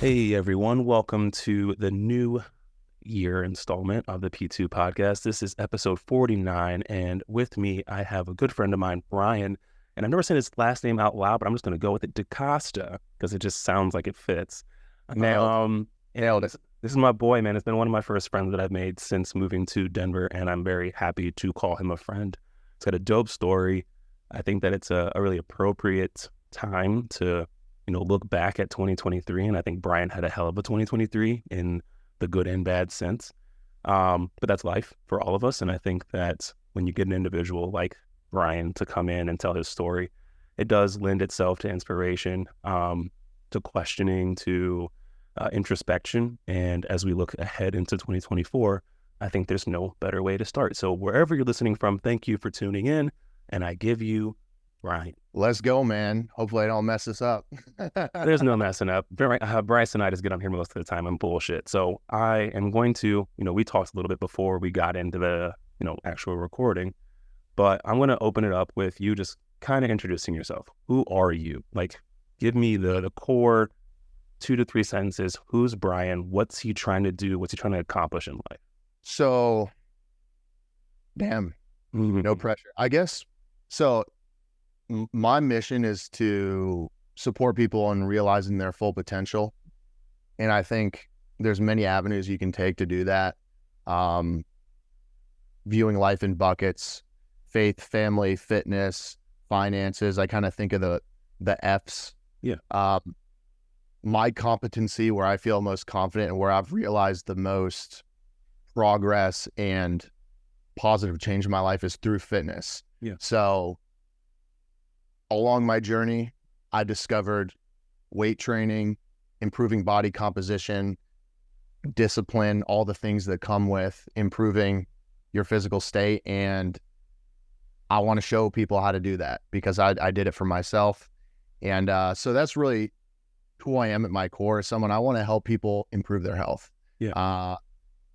Hey everyone, welcome to the new year installment of the P2 podcast. This is episode 49, and with me I have a good friend of mine, Brian, and I've never said his last name out loud, but I'm just going to go with it, DeCosta, because it just sounds like it fits. Nailed it. This is my boy, man. It's been one of my first friends that I've made since moving to Denver, and I'm very happy to call him a friend. It's got a dope story. I think that it's a really appropriate time to look back at 2023, and I think Brian had a hell of a 2023 in the good and bad sense. But that's life for all of us, and I think that when you get an individual like Brian to come in and tell his story, it does lend itself to inspiration, to questioning, to introspection. And as we look ahead into 2024, I think there's no better way to start. So wherever you're listening from, thank you for tuning in, and I give you Brian. Let's go, man. Hopefully I don't mess this up. There's no messing up. Bryce and I just get on here most of the time and bullshit. So I am going to, we talked a little bit before we got into the, actual recording, but I'm going to open it up with you just kind of introducing yourself. Who are you? Like, give me the core 2 to 3 sentences. Who's Brian? What's he trying to do? What's he trying to accomplish in life? So, no pressure. I guess, so my mission is to support people in realizing their full potential. And I think there's many avenues you can take to do that. Viewing life in buckets: faith, family, fitness, finances. I kind of think of the F's. Yeah. My competency, where I feel most confident and where I've realized the most progress and positive change in my life, is through fitness. Yeah. So along my journey, I discovered weight training, improving body composition, discipline, all the things that come with improving your physical state. And I want to show people how to do that because I did it for myself. And so that's really who I am at my core. Someone, I want to help people improve their health. Yeah.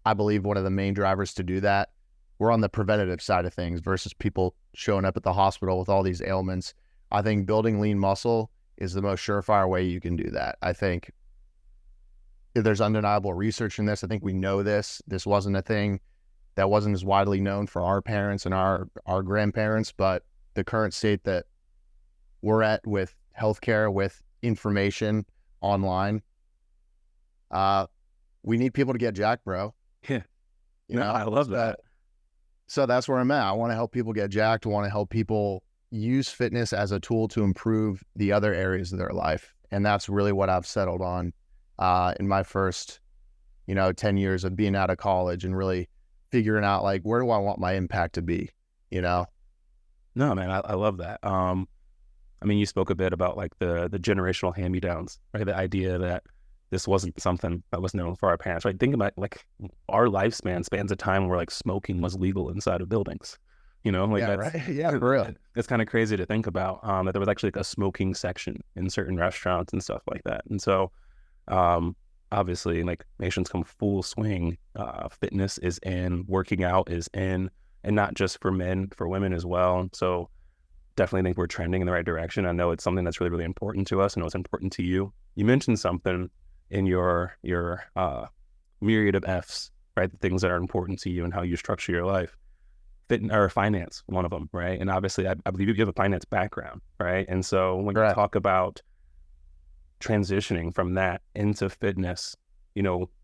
I believe one of the main drivers to do that, we're on the preventative side of things versus people showing up at the hospital with all these ailments. I think building lean muscle is the most surefire way you can do that. I think there's undeniable research in this. I think we know this. This wasn't a thing that wasn't as widely known for our parents and our grandparents, but the current state that we're at with healthcare, with information online, we need people to get jacked, bro. Yeah. I love that. So that's where I'm at. I want to help people get jacked. I want to help people use fitness as a tool to improve the other areas of their life. And that's really what I've settled on in my first, 10 years of being out of college and really figuring out, like, where do I want my impact to be, No, man, I love that. You spoke a bit about like the generational hand-me-downs, right? The idea that this wasn't something that was known for our parents, right? Think about like our lifespan spans a time where like smoking was legal inside of buildings. Right? Yeah, for real. It's kind of crazy to think about that there was actually like a smoking section in certain restaurants and stuff like that. And so obviously, like, nations come full swing. Fitness is in, working out is in, and not just for men, for women as well. So definitely think we're trending in the right direction. I know it's something that's really, really important to us. I know it's important to you. You mentioned something in your myriad of F's, right? The things that are important to you and how you structure your life. Or finance, one of them, right? And obviously, I believe you have a finance background, right? And so when you talk about transitioning from that into fitness,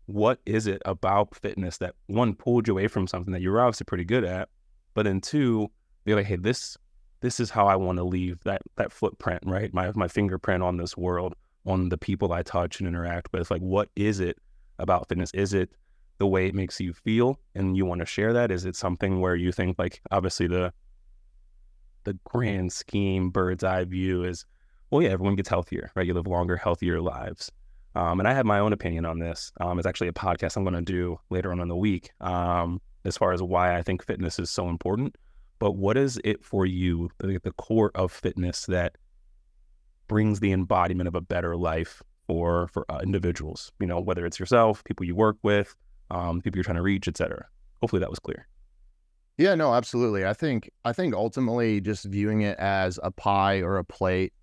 what is it about fitness that, one, pulled you away from something that you were obviously pretty good at, but then two, be like, hey, this is how I want to leave that footprint, right? My fingerprint on this world, on the people I touch and interact with. Like, what is it about fitness? Is it the way it makes you feel and you want to share that? Is it something where you think, like, obviously the grand scheme, bird's eye view is, well, yeah, everyone gets healthier, right? You live longer, healthier lives. And I have my own opinion on this. It's actually a podcast I'm going to do later on in the week, as far as why I think fitness is so important. But what is it for you, the core of fitness that brings the embodiment of a better life for individuals, whether it's yourself, people you work with, people you're trying to reach, etc. Hopefully that was clear. Yeah, no, absolutely. I think ultimately just viewing it as a pie or a plate,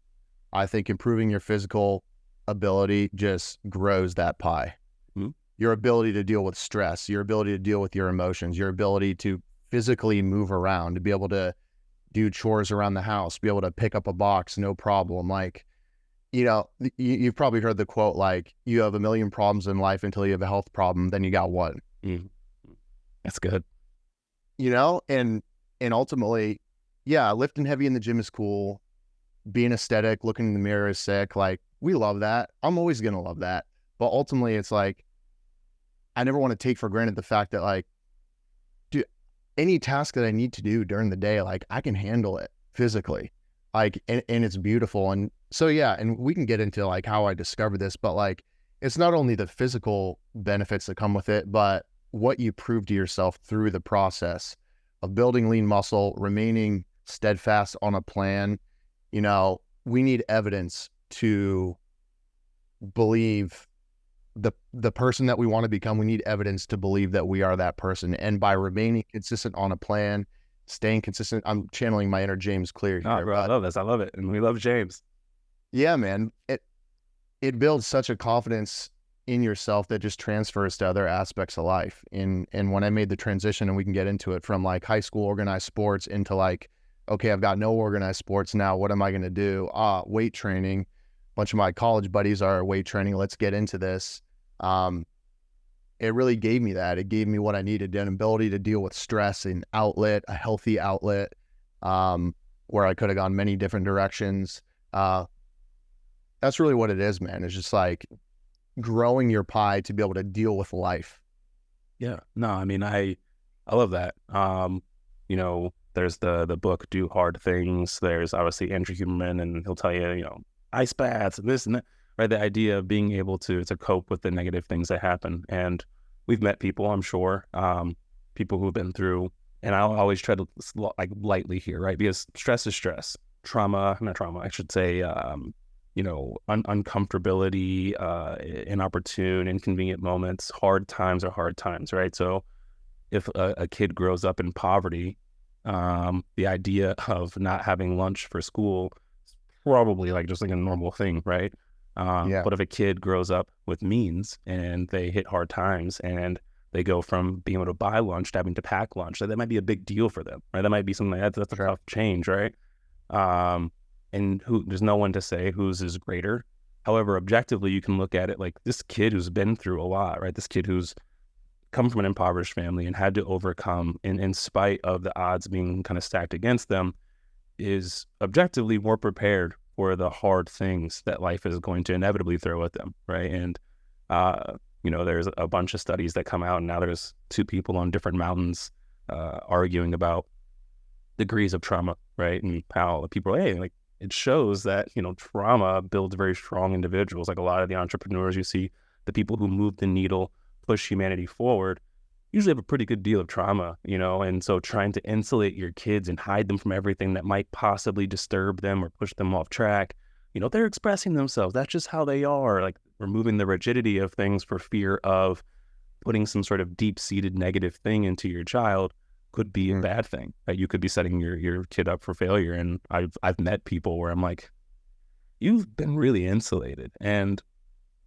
I think improving your physical ability just grows that pie. Mhm. Your ability to deal with stress, your ability to deal with your emotions, your ability to physically move around, to be able to do chores around the house, be able to pick up a box, no problem. Like, you've probably heard the quote, like, you have a million problems in life until you have a health problem, then you got one. Mhm. That's good. And ultimately, yeah, lifting heavy in the gym is cool. Being aesthetic, looking in the mirror is sick. Like, we love that. I'm always going to love that. But ultimately, it's like, I never want to take for granted the fact that, like, dude, any task that I need to do during the day, like, I can handle it physically. Like, and it's beautiful. And so, yeah, and we can get into like how I discovered this, but like, it's not only the physical benefits that come with it, but what you prove to yourself through the process of building lean muscle, remaining steadfast on a plan. We need evidence to believe the person that we want to become. We need evidence to believe that we are that person. And by remaining consistent on a plan, staying consistent, I'm channeling my inner James Clear here. Oh, bro, I love this. I love it. And we love James. Yeah, man. It builds such a confidence in yourself that just transfers to other aspects of life. And when I made the transition, and we can get into it, from like high school organized sports into like, okay, I've got no organized sports now. What am I going to do? Weight training. A bunch of my college buddies are weight training. Let's get into this. It really gave me that. It gave me what I needed, an ability to deal with stress, an outlet, a healthy outlet, where I could have gone many different directions. That's really what it is, man. It's just like growing your pie to be able to deal with life. Yeah. No, I mean, I love that. There's the book, Do Hard Things. There's obviously Andrew Huberman, and he'll tell you, ice baths and this and that, right? The idea of being able to cope with the negative things that happen. And we've met people, I'm sure, people who've been through, and I'll always try to like lightly here, right? Because stress is stress. Not trauma, I should say, uncomfortability, inopportune, inconvenient moments, hard times are hard times, right? So if a kid grows up in poverty, the idea of not having lunch for school is probably like just like a normal thing, right? Yeah. But if a kid grows up with means and they hit hard times and they go from being able to buy lunch to having to pack lunch, that might be a big deal for them, right? That might be something that's a tough change, right? And there's no one to say whose is greater. However, objectively, you can look at it like this kid who's been through a lot, right? This kid who's come from an impoverished family and had to overcome, in spite of the odds being kind of stacked against them, is objectively more prepared for the hard things that life is going to inevitably throw at them, right? And, there's a bunch of studies that come out, and now there's two people on different mountains arguing about degrees of trauma, right? And how people are, like, it shows that, trauma builds very strong individuals. Like a lot of the entrepreneurs you see, the people who move the needle, push humanity forward, usually have a pretty good deal of trauma, and so trying to insulate your kids and hide them from everything that might possibly disturb them or push them off track, they're expressing themselves. That's just how they are, like removing the rigidity of things for fear of putting some sort of deep-seated negative thing into your child could be a bad thing, right? You could be setting your kid up for failure. And I've met people where I'm like, you've been really insulated. And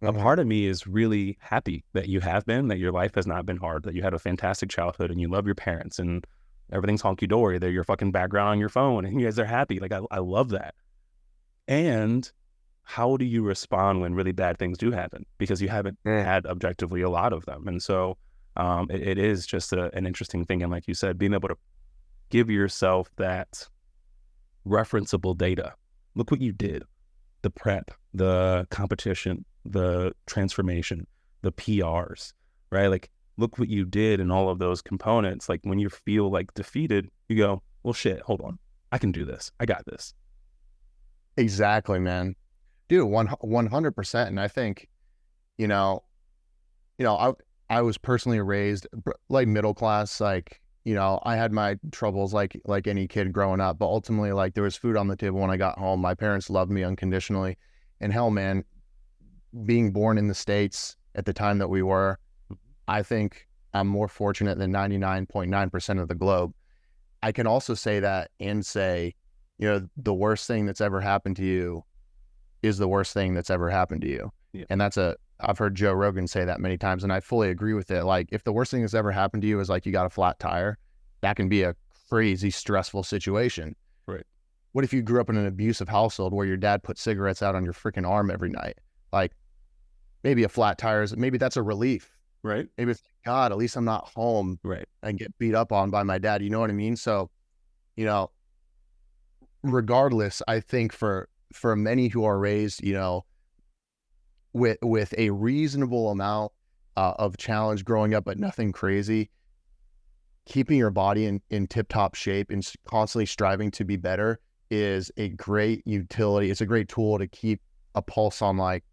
a part of me is really happy that you have been, that your life has not been hard, that you had a fantastic childhood and you love your parents and everything's honky-dory. They're your fucking background on your phone and you guys are happy. Like, I love that. And how do you respond when really bad things do happen? Because you haven't had objectively a lot of them. And so it is just an interesting thing. And like you said, being able to give yourself that referenceable data. Look what you did. The prep, the competition, the transformation, the PRs, right? Like, look what you did in all of those components. Like, when you feel like defeated, you go, well, shit, hold on. I can do this. I got this. Exactly, man. Dude, 100%. And I think, I was personally raised like middle class, like, I had my troubles like any kid growing up, but ultimately, like, there was food on the table when I got home. My parents loved me unconditionally. And hell, man, being born in the States at the time that we were, I think I'm more fortunate than 99.9% of the globe. I can also say that and say, the worst thing that's ever happened to you is the worst thing that's ever happened to you. Yeah. And I've heard Joe Rogan say that many times, and I fully agree with it. Like, if the worst thing that's ever happened to you is like you got a flat tire, that can be a crazy stressful situation. Right. What if you grew up in an abusive household where your dad put cigarettes out on your freaking arm every night? Like, maybe a flat tire maybe that's a relief. Right. Maybe it's like, God, at least I'm not home Right. and get beat up on by my dad. You know what I mean? So, you know, regardless, I think for many who are raised, you know, with a reasonable amount of challenge growing up, but nothing crazy, keeping your body in tip-top shape and constantly striving to be better is a great utility. It's a great tool to keep a pulse on like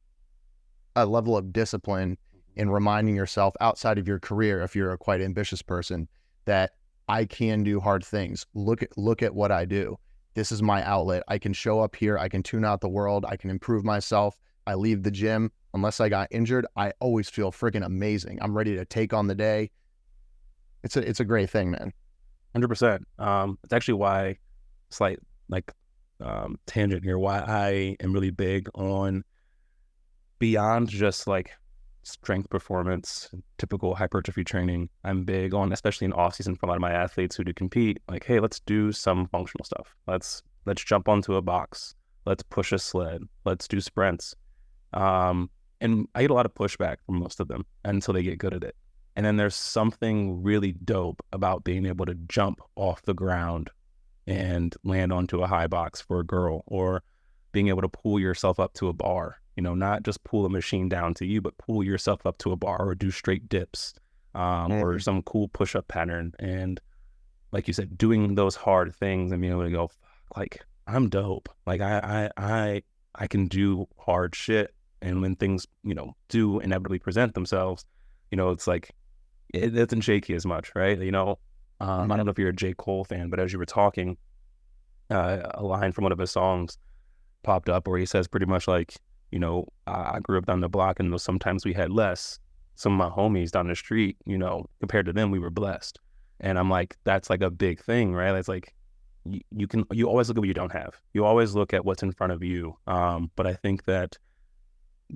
a level of discipline and reminding yourself outside of your career, if you're a quite ambitious person, that I can do hard things. Look at what I do. This is my outlet. I can show up here. I can tune out the world. I can improve myself. I leave the gym. Unless I got injured, I always feel freaking amazing. I'm ready to take on the day. It's a great thing, man. 100%. It's actually why, slight like tangent here, why I am really big on beyond just like strength performance, typical hypertrophy training. I'm big on, especially in off season for a lot of my athletes who do compete, like, hey, let's do some functional stuff. Let's jump onto a box. Let's push a sled. Let's do sprints. And I get a lot of pushback from most of them until they get good at it. And then there's something really dope about being able to jump off the ground and land onto a high box for a girl, or being able to pull yourself up to a bar, you know, not just pull a machine down to you, but pull yourself up to a bar or do straight dips, or some cool push-up pattern. And like you said, doing those hard things and being able to go, like, I'm dope. Like I can do hard shit. And when things, you know, do inevitably present themselves, you know, it's like, it doesn't shake you as much, right? You know, I don't know if you're a J. Cole fan, but as you were talking, a line from one of his songs popped up where he says pretty much like, you know, I grew up down the block and sometimes we had less. Some of my homies down the street, you know, compared to them, we were blessed. And I'm like, that's like a big thing, right? It's like, you always look at what you don't have. You always look at what's in front of you. But I think that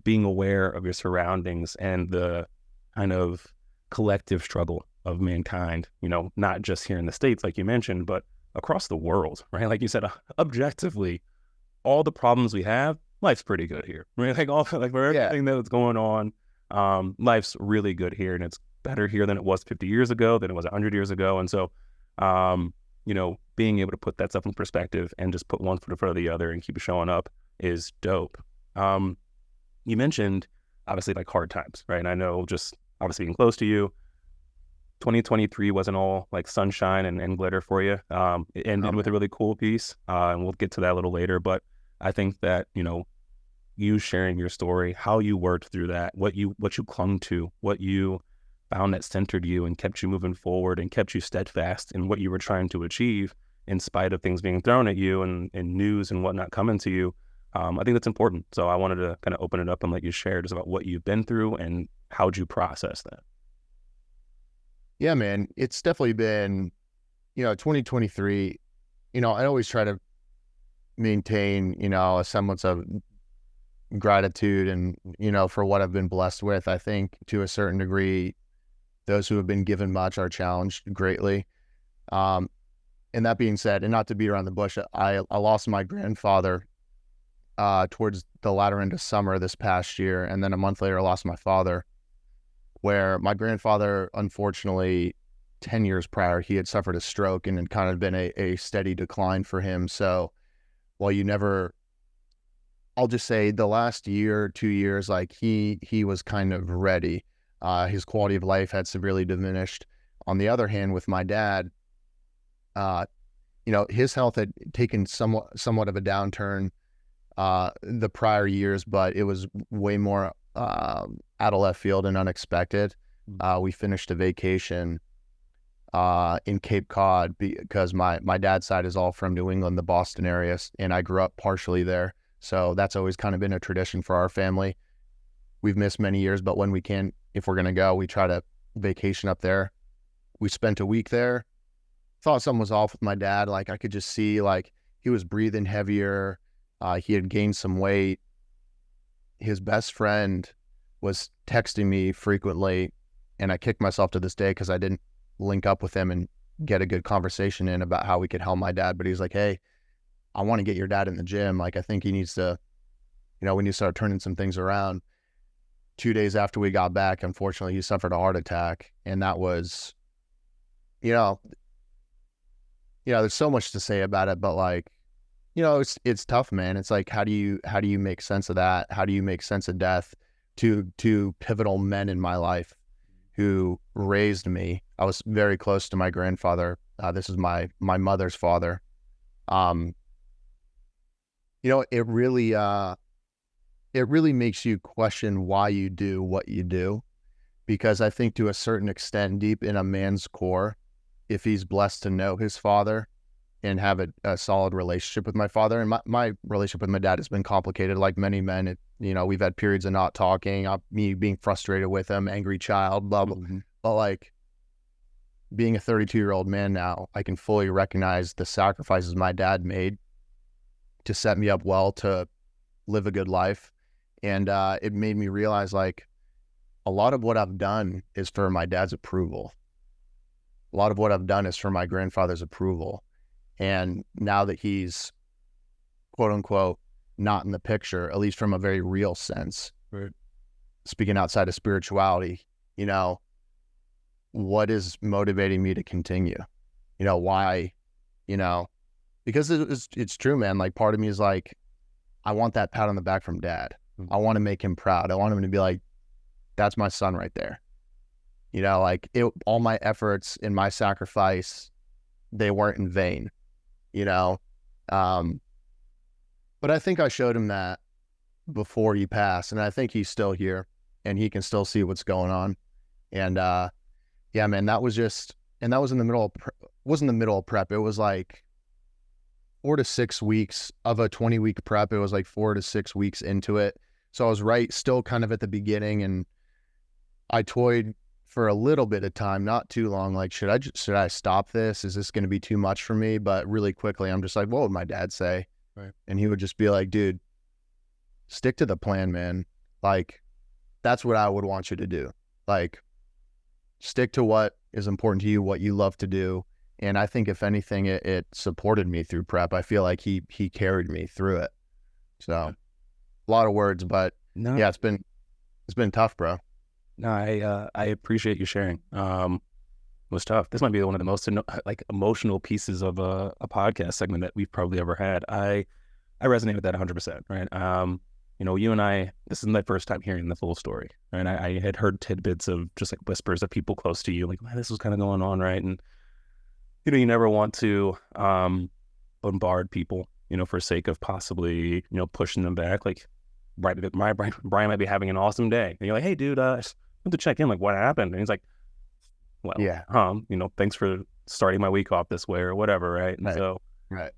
being aware of your surroundings and the kind of collective struggle of mankind, you know, not just here in the States, like you mentioned, but across the world, right? Like you said, objectively, all the problems we have, life's pretty good here, right? Like for everything that's going on, life's really good here, and it's better here than it was 50 years ago, than it was 100 years ago. And so, you know, being able to put that stuff in perspective and just put one foot in front of the other and keep showing up is dope. You mentioned obviously like hard times, right? And I know just obviously being close to you, 2023 wasn't all like sunshine and glitter for you. It ended with a really cool piece, and we'll get to that a little later. But I think that, you know, you sharing your story, how you worked through that, what you clung to, what you found that centered you and kept you moving forward and kept you steadfast in what you were trying to achieve in spite of things being thrown at you and news and whatnot coming to you. I think that's important. So I wanted to kind of open it up and let you share just about what you've been through and how'd you process that? Yeah, man, it's definitely been, you know, 2023, you know, I always try to maintain, you know, a semblance of gratitude and, you know, for what I've been blessed with. I think to a certain degree, those who have been given much are challenged greatly. And that being said, and not to beat around the bush, I lost my grandfather towards the latter end of summer this past year. And then a month later, I lost my father, where my grandfather, unfortunately, 10 years prior, he had suffered a stroke and had kind of been a steady decline for him. So while I'll just say the last year, 2 years, like he was kind of ready. His quality of life had severely diminished. On the other hand, with my dad, you know, his health had taken somewhat of a downturn the prior years, but it was way more out of left field and unexpected. We finished a vacation in Cape Cod because my dad's side is all from New England, the Boston area, and I grew up partially there. So that's always kind of been a tradition for our family. We've missed many years, but when we can, if we're going to go, we try to vacation up there. We spent a week there. Thought something was off with my dad. Like I could just see like he was breathing heavier. He had gained some weight. his best friend was texting me frequently, and I kick myself to this day because I didn't link up with him and get a good conversation in about how we could help my dad. But he was like, hey, I want to get your dad in the gym. Like, I think he needs to, we need to start turning some things around. 2 days after we got back, unfortunately, he suffered a heart attack. And that was, there's so much to say about it, but like, it's tough, man. It's like, how do you make sense of that? How do you make sense of death? Two pivotal men in my life who raised me. I was very close to my grandfather. This is my mother's father. It really makes you question why you do what you do, because I think to a certain extent, deep in a man's core, if he's blessed to know his father and have a solid relationship with my father, and my relationship with my dad has been complicated like many men. We've had periods of not talking, me being frustrated with him, angry child, blah, blah. Mm-hmm. But like, being a 32-year-old man now, I can fully recognize the sacrifices my dad made to set me up well to live a good life. And it made me realize, like, a lot of what I've done is for my dad's approval. A lot of what I've done is for my grandfather's approval. And now that he's, quote unquote, not in the picture, at least from a very real sense, right, speaking outside of spirituality, what is motivating me to continue? Why? Because it's true, man. Like, part of me is like, I want that pat on the back from dad. I want to make him proud. I want him to be like, that's my son right there. All my efforts and my sacrifice, they weren't in vain, but I think I showed him that before he passed, and I think he's still here and he can still see what's going on. And, yeah, man, that was in the middle of, wasn't the middle of prep. It was like 4 to 6 weeks of a 20-week prep. It was like 4 to 6 weeks into it. So I was still kind of at the beginning, and I toyed for a little bit of time, not too long. Like, should I stop this? Is this going to be too much for me? But really quickly, I'm just like, what would my dad say? Right. And he would just be like, dude, stick to the plan, man. Like, that's what I would want you to do. Like, stick to what is important to you, what you love to do. And I think if anything, it supported me through prep. I feel like he carried me through it. So a lot of words, but yeah, it's been tough, bro. No, I appreciate you sharing. It was tough. This might be one of the most emotional pieces of a podcast segment that we've probably ever had. I resonate with that 100%. Right. You and I, this is my first time hearing the full story. Right. I had heard tidbits of just like whispers of people close to you, like, man, this was kind of going on, right? And you never want to bombard people, for sake of possibly, pushing them back. Like, Brian might be having an awesome day, and you're like, hey, dude, I just want to check in. Like, what happened? And he's like, well, yeah, thanks for starting my week off this way or whatever, right? And so, right.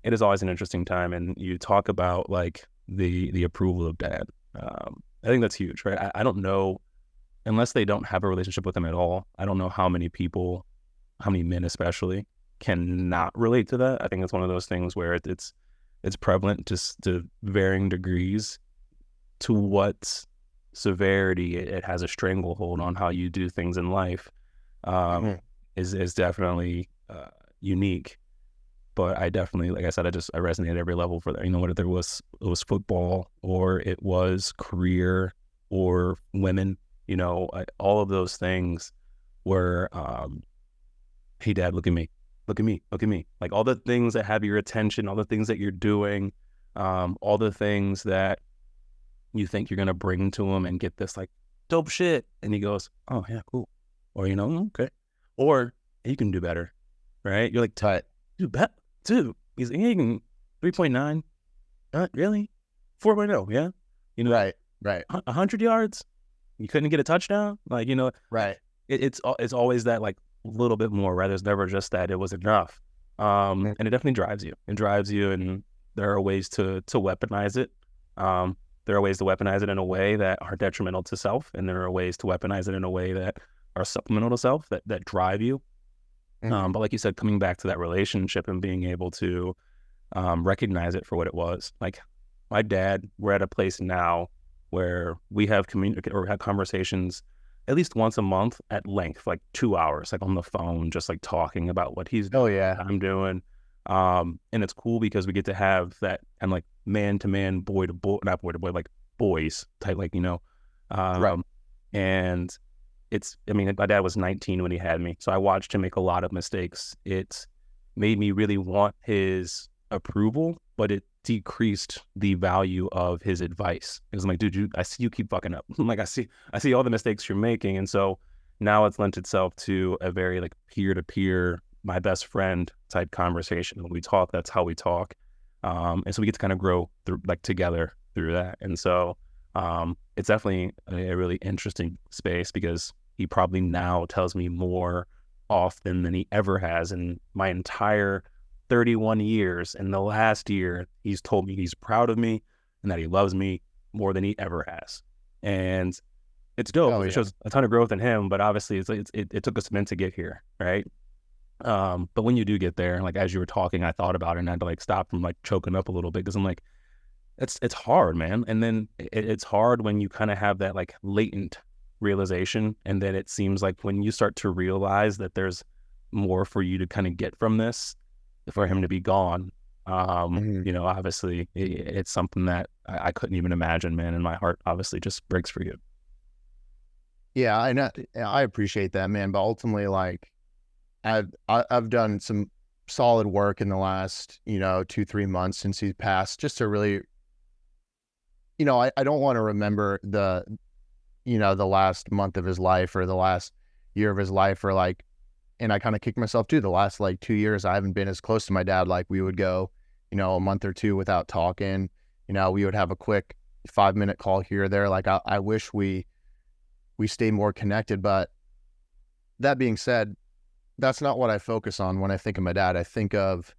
It is always an interesting time, and you talk about like the approval of dad. I think that's huge, right? I don't know, unless they don't have a relationship with him at all, I don't know how many men especially can not relate to that. I think it's one of those things where it's prevalent, just to varying degrees, to what severity it has a stranglehold on how you do things in life. Is definitely unique. But I definitely, like I said, I resonate at every level for that. Whether it was football or it was career or women, all of those things were, hey, dad, look at me. Look at me. Look at me. Like, all the things that have your attention, all the things that you're doing, all the things that you think you're going to bring to him and get this like dope shit. And he goes, oh yeah, cool. Or, okay. Or you can do better. Right. You're like, tight. Dude, he's like, hey, you can 3.9. Really? 4.0. Yeah. Right. 100 yards. You couldn't get a touchdown. Like, right. It's always that like little bit more, right? There's never just that it was enough. And it definitely drives you. It drives you, and there are ways to weaponize it. There are ways to weaponize it in a way that are detrimental to self, and there are ways to weaponize it in a way that are supplemental to self, that drive you. But like you said, coming back to that relationship and being able to recognize it for what it was. Like, my dad, we're at a place now where we have or have conversations at least once a month at length, like 2 hours, like on the phone, just like talking about what he's Oh doing, yeah. what I'm doing. And it's cool because we get to have that kind of like man to man, boy to boy, not boy to boy, like boys type, like, Right. and I mean, my dad was 19 when he had me. So I watched him make a lot of mistakes. It made me really want his approval, but it decreased the value of his advice. Because I'm like, dude, I see you keep fucking up. Like, I see all the mistakes you're making. And so now it's lent itself to a very like peer-to-peer, my best friend type conversation. When we talk, that's how we talk. And so we get to kind of grow through, like, together through that. And so it's definitely a really interesting space because he probably now tells me more often than he ever has in my entire 31 years. In the last year, he's told me he's proud of me and that he loves me more than he ever has. And it's dope. Oh It yeah. shows a ton of growth in him, but obviously it took us a minute to get here, right? But when you do get there, like as you were talking, I thought about it and I had to like stop from like choking up a little bit because I'm like, it's hard, man. And then it's hard when you kind of have that like latent realization, and then it seems like when you start to realize that there's more for you to kind of get from this, for him to be gone, obviously it's something that I couldn't even imagine, man. And my heart obviously just breaks for you. Yeah, I appreciate that, man. But ultimately, like, I've done some solid work in the last 2-3 months since he's passed, just to really, I don't want to remember the last month of his life or the last year of his life, or like, and I kind of kicked myself too. The last like 2 years, I haven't been as close to my dad. Like, we would go, a month or two without talking. We would have a quick 5-minute call here or there. Like, I wish we stay more connected. But that being said, that's not what I focus on when I think of my dad. I think of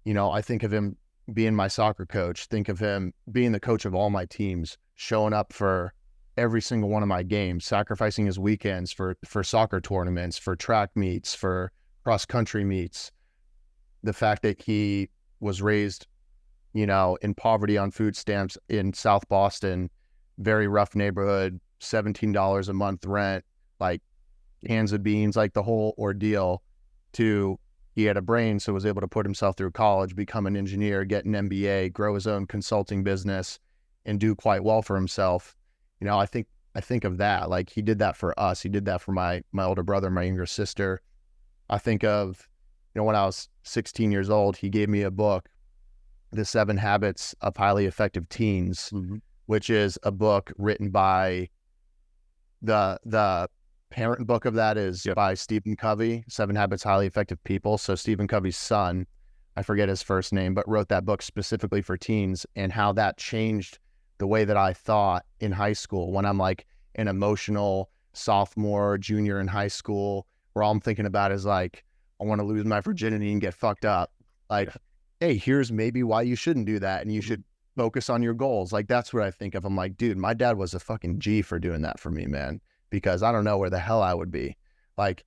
him being my soccer coach, think of him being the coach of all my teams, showing up for every single one of my games, sacrificing his weekends for soccer tournaments, for track meets, for cross country meets. The fact that he was raised, in poverty on food stamps in South Boston, very rough neighborhood, $17 a month rent, like cans of beans, like the whole ordeal, to he had a brain, so was able to put himself through college, become an engineer, get an MBA, grow his own consulting business, and do quite well for himself. I think of that. Like, he did that for us. He did that for my older brother, my younger sister. I think of, when I was 16 years old, he gave me a book, The 7 Habits of Highly Effective Teens, which is a book written by the parent book of that is by Stephen Covey, 7 Habits of Highly Effective People. So Stephen Covey's son, I forget his first name, but wrote that book specifically for teens, and how that changed the way that I thought in high school, when I'm like an emotional sophomore, junior in high school, where all I'm thinking about is like, I want to lose my virginity and get fucked up. Like, hey, here's maybe why you shouldn't do that, and you should focus on your goals. Like, that's what I think of. I'm like, dude, my dad was a fucking G for doing that for me, man, because I don't know where the hell I would be. Like,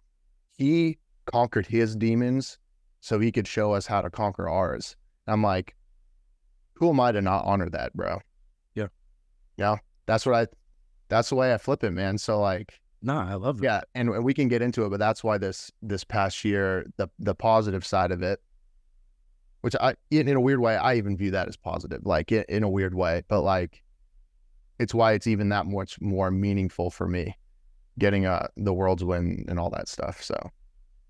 he conquered his demons so he could show us how to conquer ours. I'm like, who am I to not honor that, bro? Yeah. That's the way I flip it, man. So like, Nah, I love it. yeah. And we can get into it, but that's why this past year, the positive side of it, which in a weird way, I even view that as positive, like in a weird way, but like, it's why it's even that much more meaningful for me, getting the world's win and all that stuff. So,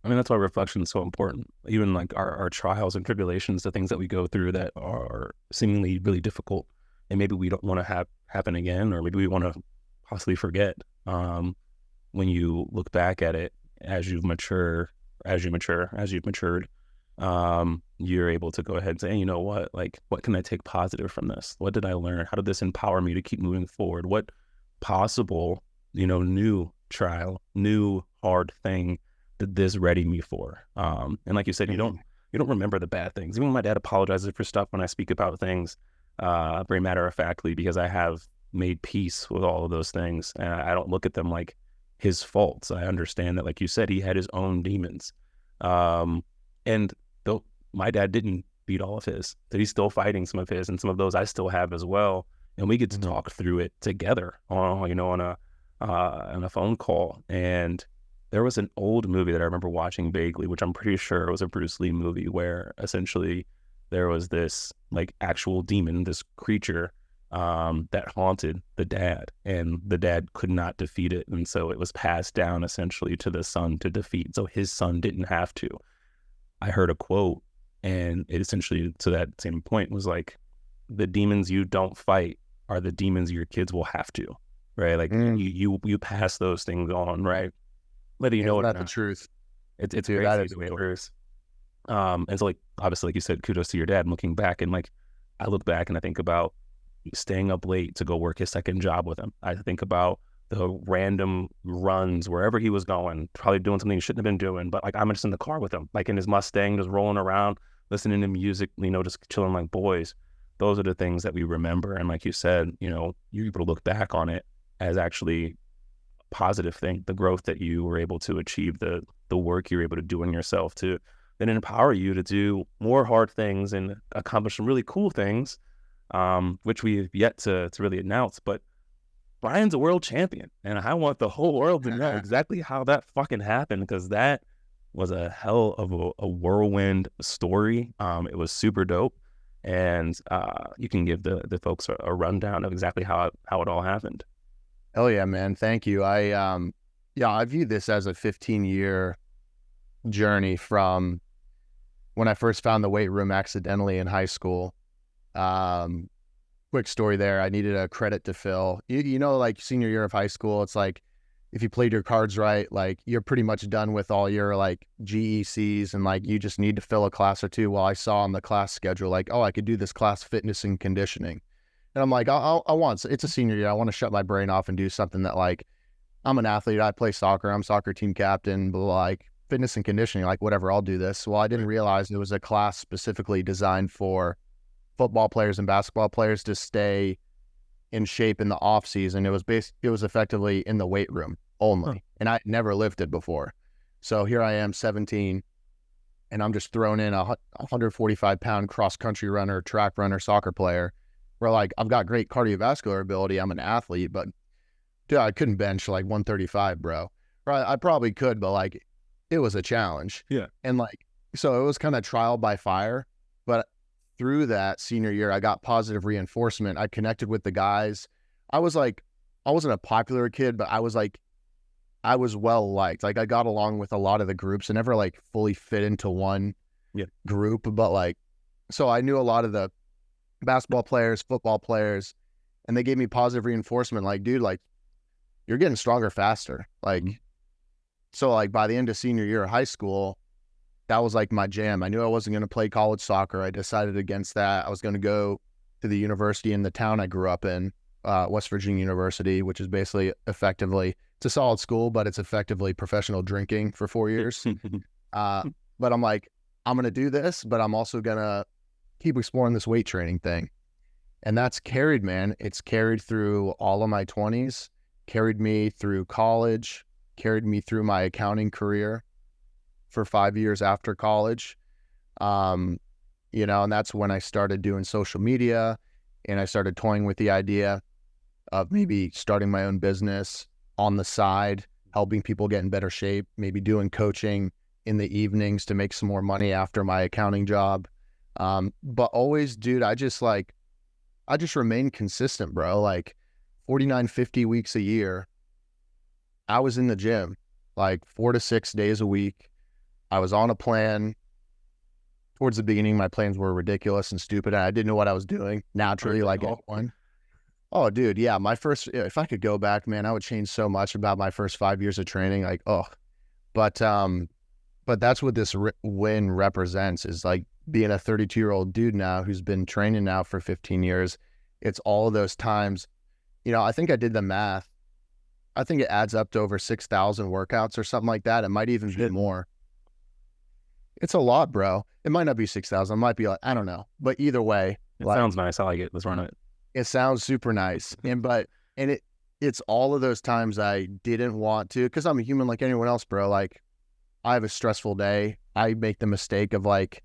I mean, that's why reflection is so important. Even like our trials and tribulations, the things that we go through that are seemingly really difficult, and maybe we don't want to have happen again, or maybe we want to possibly forget. When you look back at it, as you've matured, you're able to go ahead and say, hey, you know what? Like, what can I take positive from this? What did I learn? How did this empower me to keep moving forward? What possible, new trial, new hard thing did this ready me for? And like you said, you don't remember the bad things. Even when my dad apologizes for stuff when I speak about things, very matter-of-factly, because I have made peace with all of those things. And I don't look at them like his faults. I understand that, like you said, he had his own demons. And though my dad didn't beat all of his, that he's still fighting some of his, and some of those I still have as well. And we get to talk through it together on, you know, on a phone call. And there was an old movie that I remember watching vaguely, which I'm pretty sure was a Bruce Lee movie, where essentially there was this like actual demon, this creature that haunted the dad, and the dad could not defeat it. And so it was passed down essentially to the son to defeat. So his son didn't have to. I heard a quote, and it essentially, to that same point, was like, the demons you don't fight are the demons your kids will have to, right? Like you pass those things on, right? Whether you know it or not. That's the truth. It's dude, crazy the way it works. And so, like, obviously, like you said, kudos to your dad. And looking back, and like, I look back and I think about staying up late to go work his second job with him. I think about the random runs wherever he was going, probably doing something he shouldn't have been doing, but like, I'm just in the car with him, like in his Mustang, just rolling around, listening to music, you know, just chilling like boys. Those are the things that we remember. And like you said, you know, you're able to look back on it as actually a positive thing, the growth that you were able to achieve, the work you're able to do in yourself to then empower you to do more hard things and accomplish some really cool things, which we've yet to really announce. But Brian's a world champion, and I want the whole world to know exactly how that fucking happened, because that was a hell of a whirlwind story. It was super dope. And you can give the folks a rundown of exactly how it all happened. Hell yeah, man. Thank you. I view this as a 15-year journey from when I first found the weight room accidentally in high school. Quick story there. I needed a credit to fill. You know, like senior year of high school, it's like if you played your cards right, like you're pretty much done with all your like GECs, and like you just need to fill a class or two. Well, I saw on the class schedule, like, oh, I could do this class, fitness and conditioning. And I'm like, it's a senior year. I want to shut my brain off and do something that, like, I'm an athlete. I play soccer. I'm soccer team captain, but like fitness and conditioning, like whatever, I'll do this. Well, I didn't realize it was a class specifically designed for football players and basketball players to stay in shape in the off season. It was effectively in the weight room only. And I never lifted before. So here I am, 17, and I'm just thrown in a 145 pound cross country runner, track runner, soccer player, where like I've got great cardiovascular ability. I'm an athlete, but dude, I couldn't bench like 135, bro. Right? I probably could, but like it was a challenge. Yeah. And like, so it was kind of trial by fire. But through that senior year, I got positive reinforcement. I connected with the guys. I wasn't a popular kid, but I was well liked. Like I got along with a lot of the groups. I never like fully fit into one group, but like, so I knew a lot of the basketball players, football players, and they gave me positive reinforcement. Like, dude, like you're getting stronger faster. Like, so like by the end of senior year of high school, that was like my jam. I knew I wasn't going to play college soccer. I decided against that. I was going to go to the university in the town I grew up in, West Virginia University, which is basically effectively, it's a solid school, but it's effectively professional drinking for 4 years. But I'm like, I'm going to do this, but I'm also going to keep exploring this weight training thing. And that's carried, man. It's carried through all of my 20s, carried me through college, carried me through my accounting career for 5 years after college. You know, and that's when I started doing social media, and I started toying with the idea of maybe starting my own business on the side, helping people get in better shape, maybe doing coaching in the evenings to make some more money after my accounting job. But always, dude, I just remained consistent, bro. Like 49, 50 weeks a year, I was in the gym like 4 to 6 days a week. I was on a plan. Towards the beginning, my plans were ridiculous and stupid, and I didn't know what I was doing naturally, like anyone. Oh, dude, yeah. If I could go back, man, I would change so much about my first 5 years of training. Like, but that's what this win represents, is like being a 32-year-old dude now who's been training now for 15 years. It's all of those times. You know, I think I did the math. I think it adds up to over 6,000 workouts or something like that. It might even be more. It's a lot, bro. It might not be 6,000. It might be like, I don't know. But either way. It sounds nice. I like it. Let's run it. It sounds super nice. It's all of those times I didn't want to, because I'm a human like anyone else, bro. Like, I have a stressful day. I make the mistake of like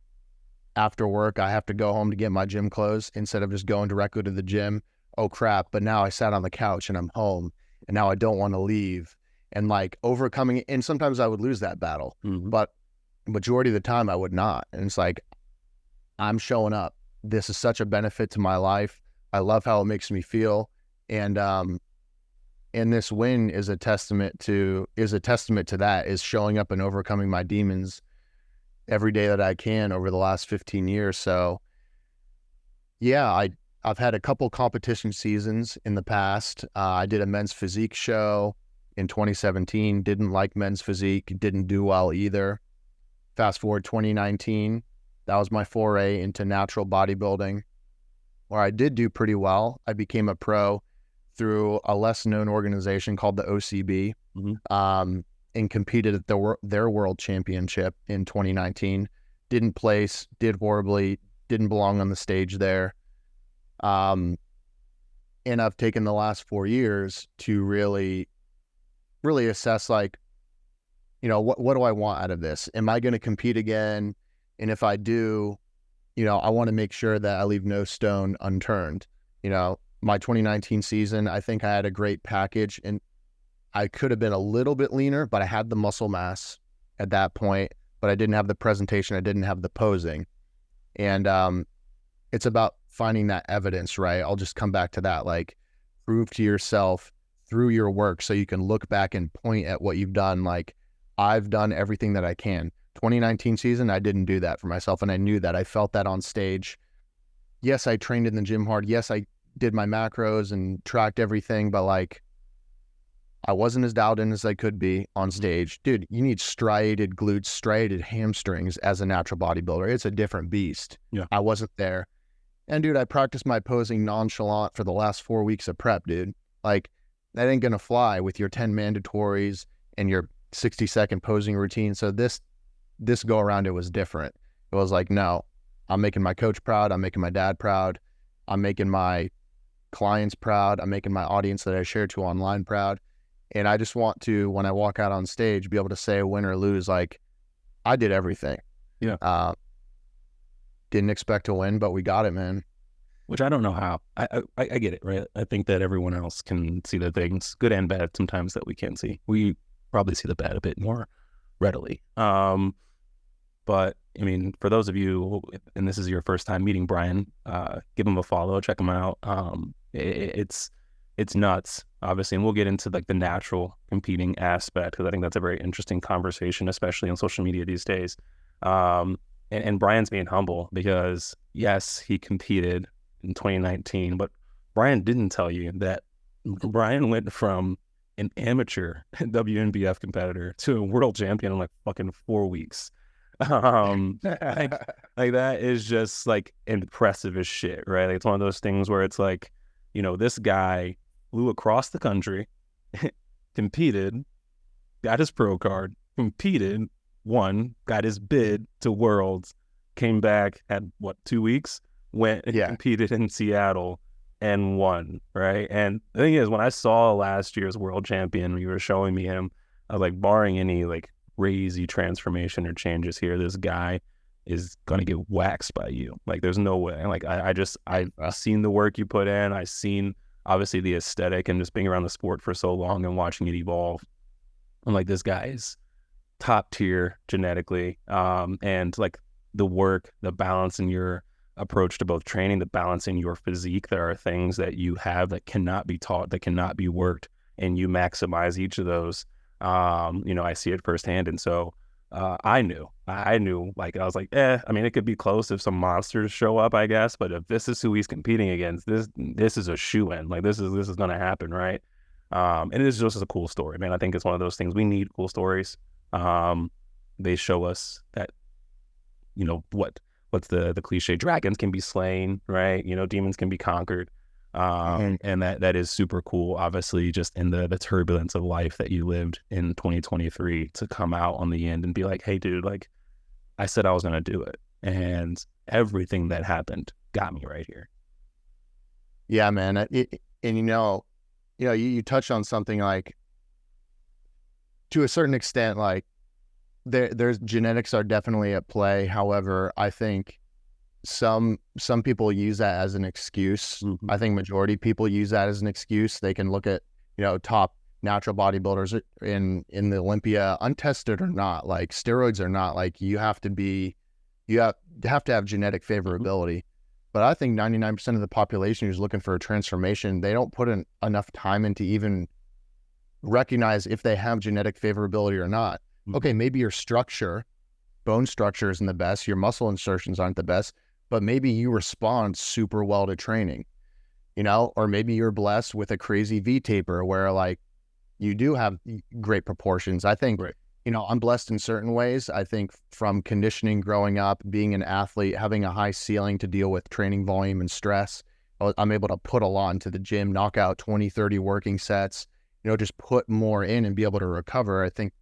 after work, I have to go home to get my gym clothes instead of just going directly to the gym. Oh crap. But now I sat on the couch and I'm home and now I don't want to leave, and like overcoming. And sometimes I would lose that battle, but majority of the time I would not. And it's like, I'm showing up. This is such a benefit to my life. I love how it makes me feel. And this win is a testament to that, is showing up and overcoming my demons every day that I can over the last 15 years. So yeah, I've had a couple competition seasons in the past. I did a men's physique show in 2017, didn't like men's physique, didn't do well either. Fast forward 2019, that was my foray into natural bodybuilding, where I did do pretty well. I became a pro through a less known organization called the OCB, and competed at their world championship in 2019. Didn't place, did horribly, didn't belong on the stage there. And I've taken the last 4 years to really assess, like, you know, what do I want out of this? Am I going to compete again? And if I do, you know, I want to make sure that I leave no stone unturned. You know, my 2019 season, I think I had a great package, and I could have been a little bit leaner, but I had the muscle mass at that point, but I didn't have the presentation. I didn't have the posing. And it's about finding that evidence, right? I'll just come back to that, like, prove to yourself through your work so you can look back and point at what you've done. Like, I've done everything that I can. 2019 season, I didn't do that for myself, and I knew that. I felt that on stage. Yes, I trained in the gym hard. Yes, I did my macros and tracked everything, but like, I wasn't as dialed in as I could be on stage. Dude, you need striated glutes, striated hamstrings as a natural bodybuilder. It's a different beast. Yeah. I wasn't there. And dude, I practiced my posing nonchalant for the last 4 weeks of prep, dude. Like, that ain't gonna fly with your 10 mandatories and your 60-second posing routine. So this go around, it was different. It was like, no, I'm making my coach proud. I'm making my dad proud. I'm making my clients proud. I'm making my audience that I share to online proud. And I just want to, when I walk out on stage, be able to say, win or lose, like, I did everything. Yeah. Didn't expect to win, but we got it, man. Which I don't know how. I get it, right? I think that everyone else can see the things, good and bad, sometimes that we can't see. We probably see the bad a bit more readily. But I mean, for those of you, and this is your first time meeting Brian, give him a follow, check him out. It's nuts, obviously, and we'll get into like the natural competing aspect, because I think that's a very interesting conversation, especially on social media these days. And Brian's being humble because, yes, he competed in 2019, but Brian didn't tell you that Brian went from an amateur WNBF competitor to a world champion in like fucking 4 weeks. Like that is just like impressive as shit, right? Like, it's one of those things where it's like, you know, this guy flew across the country, competed, got his pro card, competed, won, got his bid to Worlds, came back, had 2 weeks, went and competed in Seattle and won, right? And the thing is, when I saw last year's world champion, you were showing me him, I was like, barring any like crazy transformation or changes here, this guy is gonna get waxed by you. Like, there's no way. Like, I've seen the work you put in. I've seen obviously the aesthetic and just being around the sport for so long and watching it evolve. I'm like, this guy is top tier genetically, and like the work, the balance in your approach to both training, the balance in your physique. There are things that you have that cannot be taught, that cannot be worked, and you maximize each of those. You know, I see it firsthand. And so I knew, like, I was like, I mean, it could be close if some monsters show up, I guess, but if this is who he's competing against, this is a shoe-in. Like, this is going to happen, right? And it is just a cool story, man. I think it's one of those things. We need cool stories. They show us that, you know, what's the cliche, dragons can be slain, right? You know, demons can be conquered. And that is super cool, obviously, just in the turbulence of life that you lived in 2023, to come out on the end and be like, hey dude, like, I said I was going to do it, and everything that happened got me right here. Yeah, man. And you touched on something, like, to a certain extent, like, there's genetics are definitely at play. However, I think some people use that as an excuse. I think majority of people use that as an excuse. They can look at, you know, top natural bodybuilders in the Olympia, untested or not, like steroids or not, like you have to have genetic favorability. But I think 99% of the population who's looking for a transformation, they don't put in enough time into even recognize if they have genetic favorability or not. Okay, maybe your structure, bone structure isn't the best, your muscle insertions aren't the best, but maybe you respond super well to training, you know, or maybe you're blessed with a crazy V taper where like you do have great proportions. I think, you know, I'm blessed in certain ways. I think from conditioning growing up, being an athlete, having a high ceiling to deal with training volume and stress, I'm able to put a lot into the gym, knock out 20, 30 working sets, you know, just put more in and be able to recover. I think,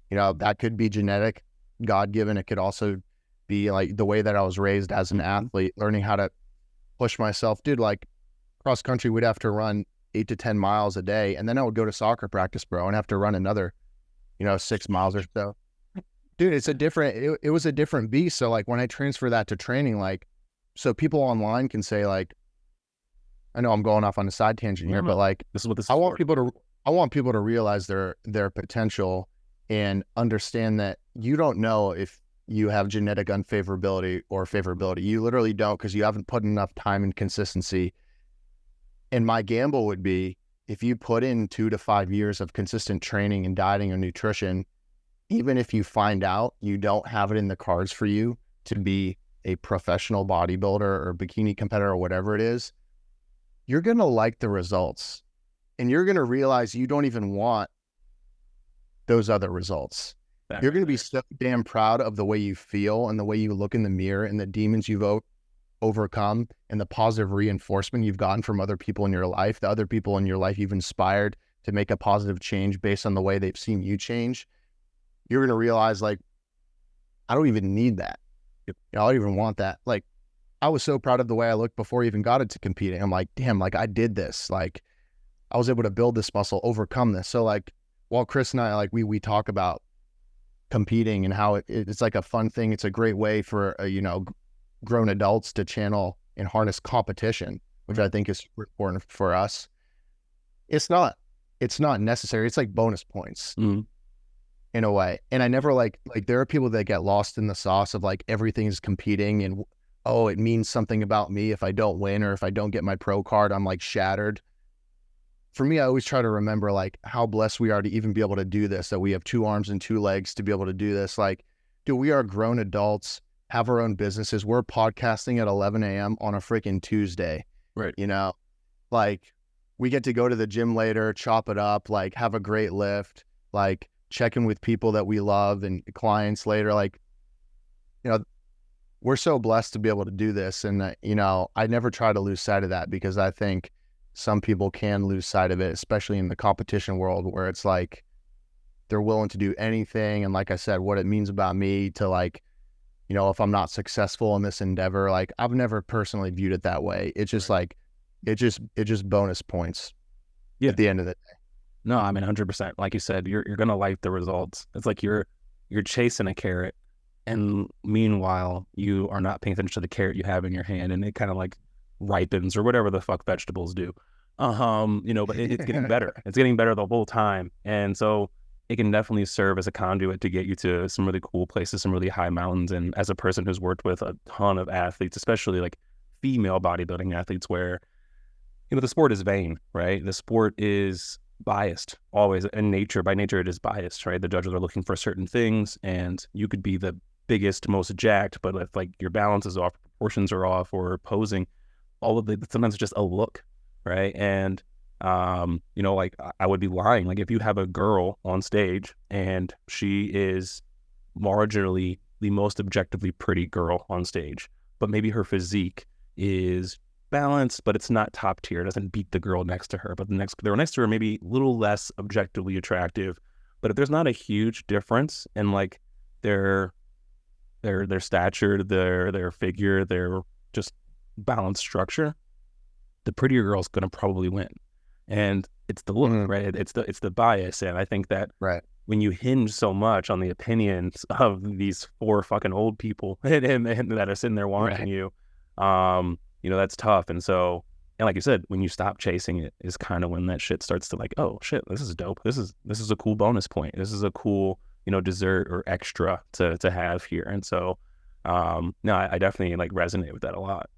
you know, that could be genetic, God-given. It could also be like the way that I was raised as an athlete, learning how to push myself. Dude, like cross country, we'd have to run 8 to 10 miles a day. And then I would go to soccer practice, bro, and have to run another, you know, 6 miles or so. Dude, it was a different beast. So like when I transfer that to training, like, so people online can say like, I know I'm going off on a side tangent here, but like, this is what this is I want people to realize their potential and understand that you don't know if you have genetic unfavorability or favorability. You literally don't, because you haven't put enough time and consistency. And my gamble would be, if you put in 2 to 5 years of consistent training and dieting and nutrition, even if you find out you don't have it in the cards for you to be a professional bodybuilder or bikini competitor or whatever it is, you're going to like the results. And you're going to realize you don't even want those other results. You're going to be so damn proud of the way you feel and the way you look in the mirror and the demons you've overcome and the positive reinforcement you've gotten from other people in your life, the other people in your life you've inspired to make a positive change based on the way they've seen you change. You're going to realize, like, I don't even need that. You know, I don't even want that. Like, I was so proud of the way I looked before I even got into competing. I'm like, damn, like I did this. Like, I was able to build this muscle, overcome this. So like, while Chris and I, like we talk about competing and how it's like a fun thing. It's a great way for, you know, grown adults to channel and harness competition, which I think is super important for us. It's not necessary. It's like bonus points in a way. And I never like there are people that get lost in the sauce of like everything is competing and, oh, it means something about me if I don't win or if I don't get my pro card, I'm like shattered. For me, I always try to remember like how blessed we are to even be able to do this, that we have 2 arms and 2 legs to be able to do this. Like, dude, we are grown adults, have our own businesses. We're podcasting at 11 a.m. on a freaking Tuesday. Right. You know, like we get to go to the gym later, chop it up, like have a great lift, like check in with people that we love and clients later. Like, you know, we're so blessed to be able to do this. And, you know, I never try to lose sight of that, because I think some people can lose sight of it, especially in the competition world where it's like they're willing to do anything. And like I said, what it means about me to like, you know, if I'm not successful in this endeavor, like I've never personally viewed it that way. It's just like, it just bonus points at the end of the day. No, I mean, 100%. Like you said, you're going to like the results. It's like you're chasing a carrot, and meanwhile, you are not paying attention to the carrot you have in your hand, and it kind of like ripens or whatever the fuck vegetables do. You know, but it's getting better. It's getting better the whole time. And so it can definitely serve as a conduit to get you to some really cool places, some really high mountains. And as a person who's worked with a ton of athletes, especially like female bodybuilding athletes, where, you know, the sport is vain, right? The sport is biased always in nature. By nature, it is biased, right? The judges are looking for certain things, and you could be the biggest, most jacked, but if like your balance is off, proportions are off, or posing, all of the, sometimes it's just a look, right? And you know, like I would be lying. Like if you have a girl on stage and she is marginally the most objectively pretty girl on stage, but maybe her physique is balanced, but it's not top tier, it doesn't beat the girl next to her, but the girl next to her maybe a little less objectively attractive. But if there's not a huge difference in like their stature, their figure, their just balanced structure, the prettier girl's going to probably win. And it's the look, right? It's the bias. And I think that when you hinge so much on the opinions of these 4 fucking old people and that are sitting there watching you, That's tough. And so, and like you said, when you stop chasing it is kind of when that shit starts to like, oh shit, this is dope. This is a cool bonus point. This is a cool, dessert or extra to have here. And so, no, I definitely like resonate with that a lot.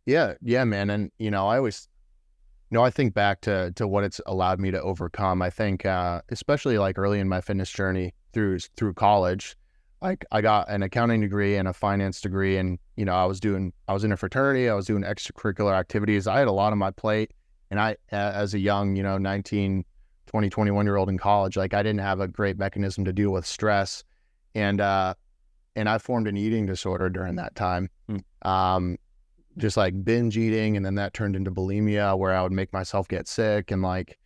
Yeah, man. And I always, I think back to what it's allowed me to overcome. I think, especially like early in my fitness journey through college, like I got an accounting degree and a finance degree, and I was in a fraternity, I was doing extracurricular activities. I had a lot on my plate, and I, as a young, 19, 20, 21-year-old in college, like I didn't have a great mechanism to deal with stress, and I formed an eating disorder during that time. Just like binge eating, and then that turned into bulimia, where I would make myself get sick, and like,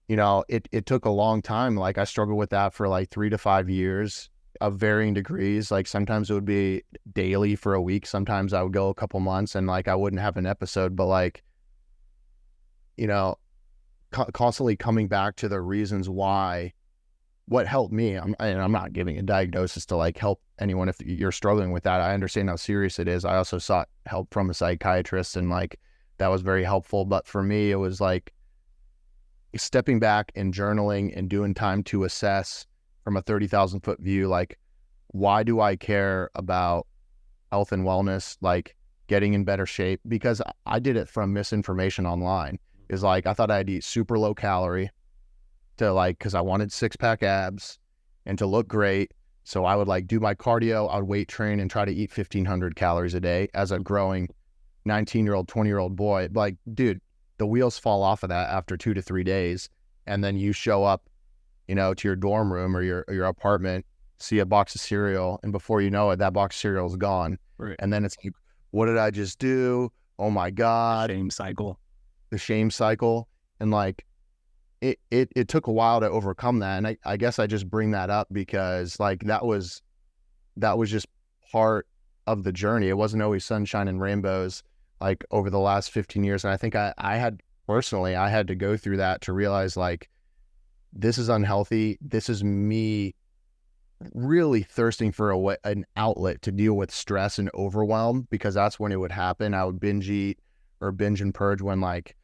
it took a long time. Like I struggled with that for like 3 to 5 years of varying degrees. Like sometimes it would be daily for a week. Sometimes I would go a couple months and like I wouldn't have an episode, but like, constantly coming back to the reasons why. What helped me, I'm not giving a diagnosis to like help anyone if you're struggling with that. I understand how serious it is. I also sought help from a psychiatrist, and like that was very helpful. But for me, it was like stepping back and journaling and doing time to assess from a 30,000 foot view, like, why do I care about health and wellness, like getting in better shape? Because I did it from misinformation online. Is like, I thought I'd eat super low calorie to like, cause I wanted 6-pack abs and to look great. So I would like do my cardio, I would weight train and try to eat 1,500 calories a day as a growing 19-year-old, 20-year-old boy. Like, dude, the wheels fall off of that after 2 to 3 days. And then you show up, to your dorm room or your apartment, see a box of cereal, and before you know it, that box of cereal is gone. Right. And then it's like, what did I just do? Oh my God. Shame cycle. The shame cycle. And like, it took a while to overcome that. And I guess I just bring that up because like, that was just part of the journey. It wasn't always sunshine and rainbows like over the last 15 years. And I think I had to go through that to realize like, this is unhealthy. This is me really thirsting for an outlet to deal with stress and overwhelm, because that's when it would happen. I would binge eat or binge and purge when like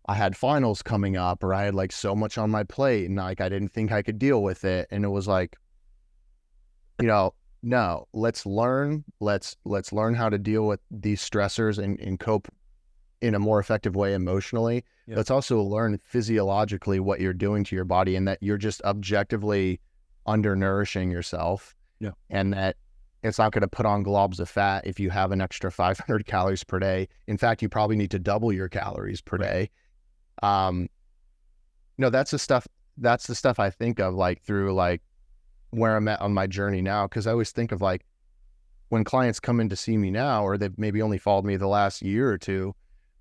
I had finals coming up, or I had like so much on my plate and like I didn't think I could deal with it. And it was like, no, let's learn how to deal with these stressors and cope in a more effective way emotionally. Yeah. Let's also learn physiologically what you're doing to your body, and that you're just objectively undernourishing yourself. Yeah. And that it's not going to put on globs of fat if you have an extra 500 calories per day. In fact, you probably need to double your calories per day. That's the stuff I think of like through like where I'm at on my journey now. Cause I always think of like when clients come in to see me now, or they've maybe only followed me the last year or two.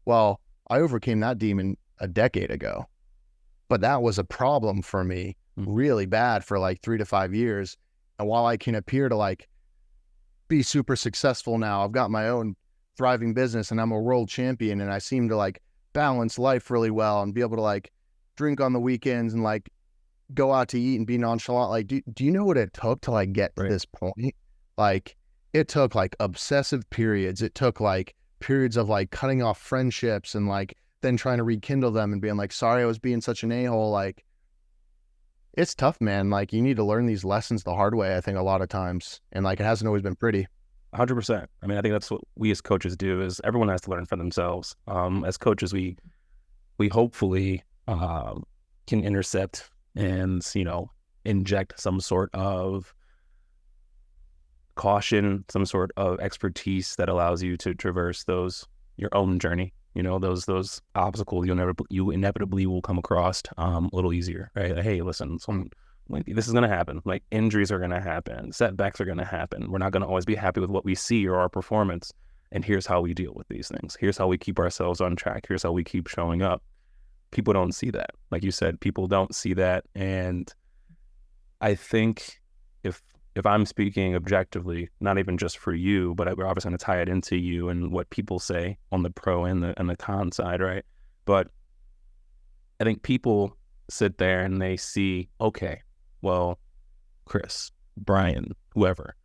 Well, I overcame that demon a decade ago, but that was a problem for me really bad for like 3 to 5 years. And while I can appear to like be super successful now, I've got my own thriving business and I'm a world champion, and I seem to like balance life really well and be able to like drink on the weekends and like go out to eat and be nonchalant. Like, do you know what it took to like get to this point? Like, it took like obsessive periods. It took like periods of like cutting off friendships and like then trying to rekindle them and being like, sorry, I was being such an a-hole. Like, it's tough, man. Like, you need to learn these lessons the hard way, I think, a lot of times. And like, it hasn't always been pretty. 100%. I mean, I think that's what we as coaches do, is everyone has to learn for themselves. As coaches, we hopefully can intercept and, inject some sort of caution, some sort of expertise that allows you to traverse your own journey. Those obstacles you inevitably will come across a little easier, right? Like, hey, listen, this is going to happen. Like, injuries are going to happen. Setbacks are going to happen. We're not going to always be happy with what we see or our performance. And here's how we deal with these things. Here's how we keep ourselves on track. Here's how we keep showing up. People don't see that. Like you said, people don't see that. And I think if I'm speaking objectively, not even just for you, but we're obviously going to tie it into you and what people say on the pro and the con side, right? But I think people sit there and they see, okay, well, Chris, Brian, whoever,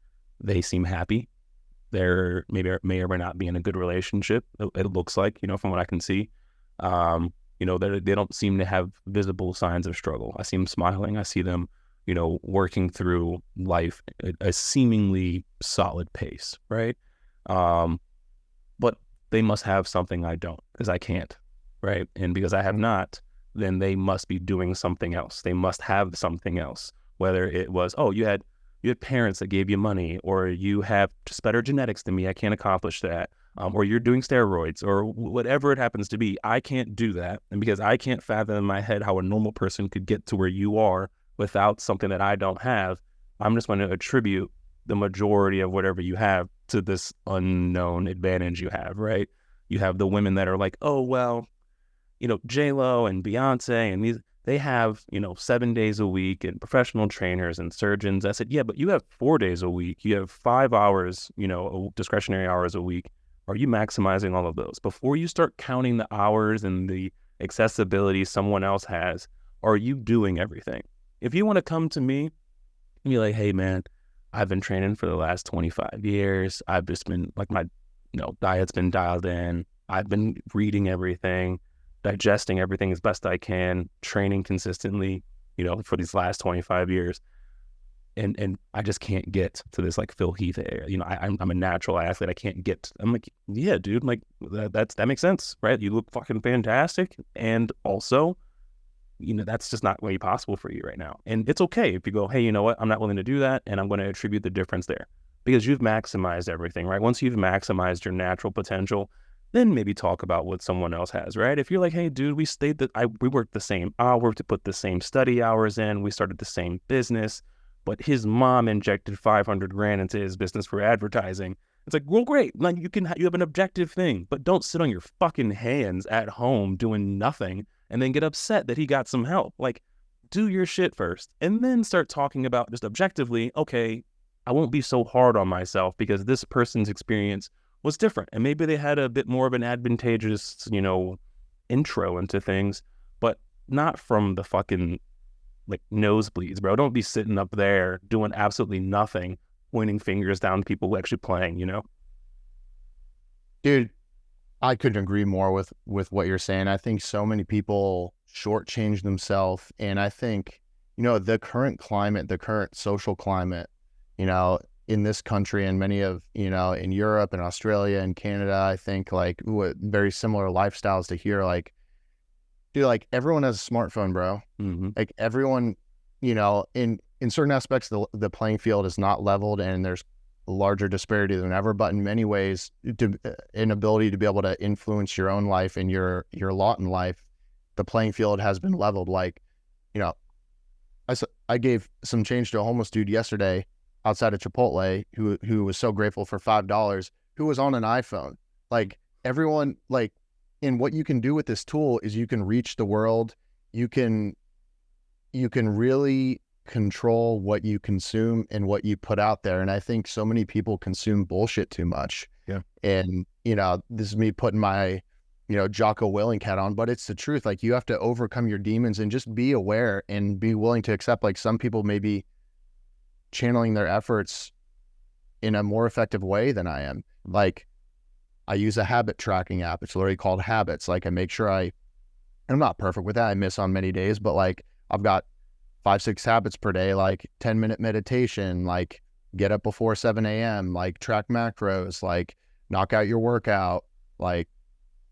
they seem happy. They're maybe may or may not be in a good relationship. It looks like, from what I can see. They don't seem to have visible signs of struggle. I see them smiling. I see them, working through life at a seemingly solid pace, right? But they must have something I don't, because I can't, right? And because I have not, then they must be doing something else. They must have something else, whether it was, oh, you had parents that gave you money, or you have just better genetics than me, I can't accomplish that, or you're doing steroids, or whatever it happens to be. I can't do that. And because I can't fathom in my head how a normal person could get to where you are without something that I don't have, I'm just going to attribute the majority of whatever you have to this unknown advantage you have, right? You have the women that are like, oh, well, J-Lo and Beyonce and these, they have, 7 days a week and professional trainers and surgeons. I said, yeah, but you have 4 days a week. You have 5 hours, discretionary hours a week. Are you maximizing all of those? Before you start counting the hours and the accessibility someone else has, are you doing everything? If you want to come to me and be like, hey, man, I've been training for the last 25 years. I've just been like, my, diet's been dialed in. I've been reading everything, digesting everything as best I can, training consistently, for these last 25 years. And I just can't get to this like Phil Heath area. I'm a natural athlete. I can't get, I'm like, yeah, dude, like that makes sense, right? You look fucking fantastic. And also, that's just not really possible for you right now. And it's okay if you go, hey, you know what? I'm not willing to do that. And I'm going to attribute the difference there, because you've maximized everything, right? Once you've maximized your natural potential, then maybe talk about what someone else has, right? If you're like, hey, dude, we worked the same hours to put the same study hours in. We started the same business, but his mom injected 500 grand into his business for advertising. It's like, well, great. Like you have an objective thing, but don't sit on your fucking hands at home doing nothing and then get upset that he got some help. Like, do your shit first and then start talking about just objectively, okay, I won't be so hard on myself because this person's experience was different. And maybe they had a bit more of an advantageous, intro into things, but not from the fucking like nosebleeds, bro. Don't be sitting up there doing absolutely nothing, pointing fingers down people who actually playing, Dude, I couldn't agree more with what you're saying. I think so many people shortchange themselves. And I think, the current climate, the current social climate, in this country and many of, in Europe and Australia and Canada, I think like very similar lifestyles to here. Like, dude, like everyone has a smartphone, bro. Mm-hmm. Like everyone, in certain aspects, the playing field is not leveled and there's a larger disparity than ever, but in many ways, an ability to be able to influence your own life and your lot in life, the playing field has been leveled. Like, I gave some change to a homeless dude yesterday outside of Chipotle who was so grateful for $5, who was on an iPhone. Like everyone, like, and what you can do with this tool is you can reach the world. You can really control what you consume and what you put out there. And I think so many people consume bullshit too much. Yeah. And, this is me putting my, Jocko Willink hat on, but it's the truth. Like you have to overcome your demons and just be aware and be willing to accept, like some people may be channeling their efforts in a more effective way than I am. Like I use a habit tracking app. It's literally called Habits. Like I make sure I'm not perfect with that. I miss on many days, but like I've got 5-6 habits per day, like 10-minute meditation, like get up before 7 a.m., like track macros, like knock out your workout, like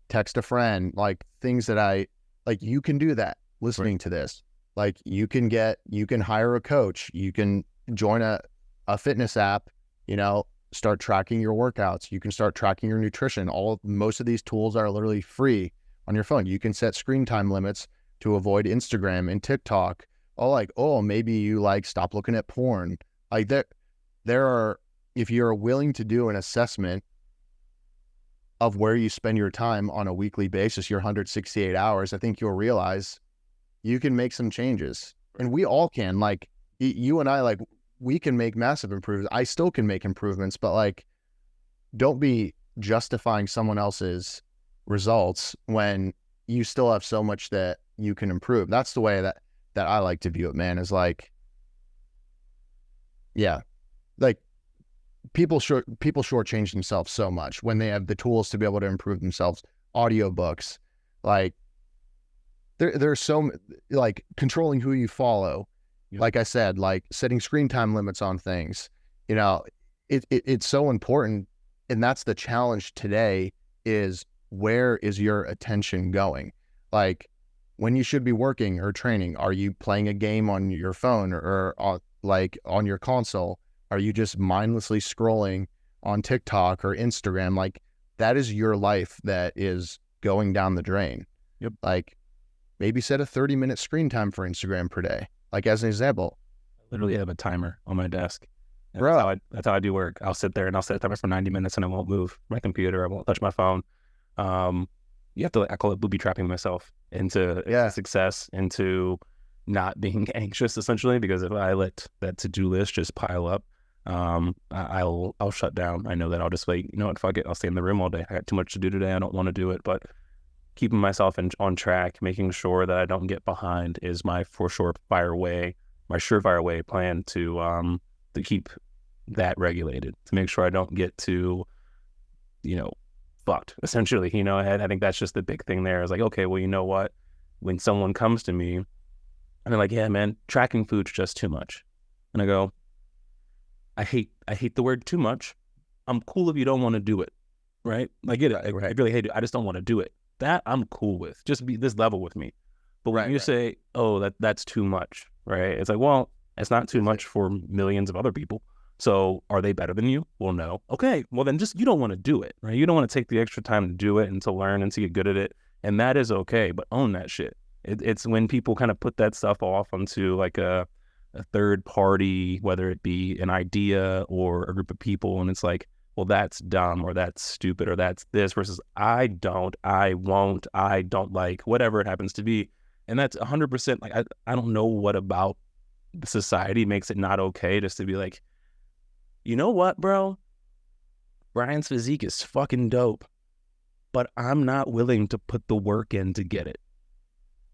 text a friend, like things that like you can do that listening to this. Like you can hire a coach, you can join a fitness app, start tracking your workouts. You can start tracking your nutrition. Most of these tools are literally free on your phone. You can set screen time limits to avoid Instagram and TikTok. Maybe you stop looking at porn. Like there are, if you're willing to do an assessment of where you spend your time on a weekly basis, your 168 hours, I think you'll realize you can make some changes. And we all can. Like you and I, like we can make massive improvements. I still can make improvements, but like don't be justifying someone else's results when you still have so much that you can improve. That's the way that I like to view it, man, is like, yeah, like people shortchange themselves so much when they have the tools to be able to improve themselves. Audiobooks, like there's so like controlling who you follow. Yep. Like I said, like setting screen time limits on things. You know, it's so important, and that's the challenge today. Is where is your attention going? Like when you should be working or training, are you playing a game on your phone or like on your console? Are you just mindlessly scrolling on TikTok or Instagram? Like that is your life that is going down the drain. Yep. Like maybe set a 30-minute screen time for Instagram per day. Like as an example. I literally have a timer on my desk. Bro. That's how I do work. I'll sit there and I'll set a timer for 90 minutes and I won't move my computer. I won't touch my phone. You have to, I call it booby trapping myself into success, into not being anxious essentially, because if I let that to-do list just pile up, I'll shut down. I know that I'll just like, you know what, fuck it. I'll stay in the room all day. I got too much to do today. I don't want to do it, but keeping myself on track, making sure that I don't get behind is my surefire way plan to keep that regulated, to make sure I don't get too, fucked essentially. I think that's just the big thing there is like, okay, well, you know what, when someone comes to me and they're like, yeah, man, tracking food's just too much. And I go, I hate the word too much. I'm cool if you don't want to do it. Right. I get it. I really hate it. I just don't want to do it. That I'm cool with. Just be this level with me. But when you say, oh, that's too much, right? It's like, well, it's not too much for millions of other people. So are they better than you? Well, no. Okay. Well, then just, you don't want to do it, right? You don't want to take the extra time to do it and to learn and to get good at it. And that is okay, but own that shit. It's when people kind of put that stuff off onto like a third party, whether it be an idea or a group of people. And it's like, well, that's dumb or that's stupid or that's this versus I don't like, whatever it happens to be. And that's 100% like, I don't know what about society makes it not okay just to be like, you know what, bro? Brian's physique is fucking dope, but I'm not willing to put the work in to get it.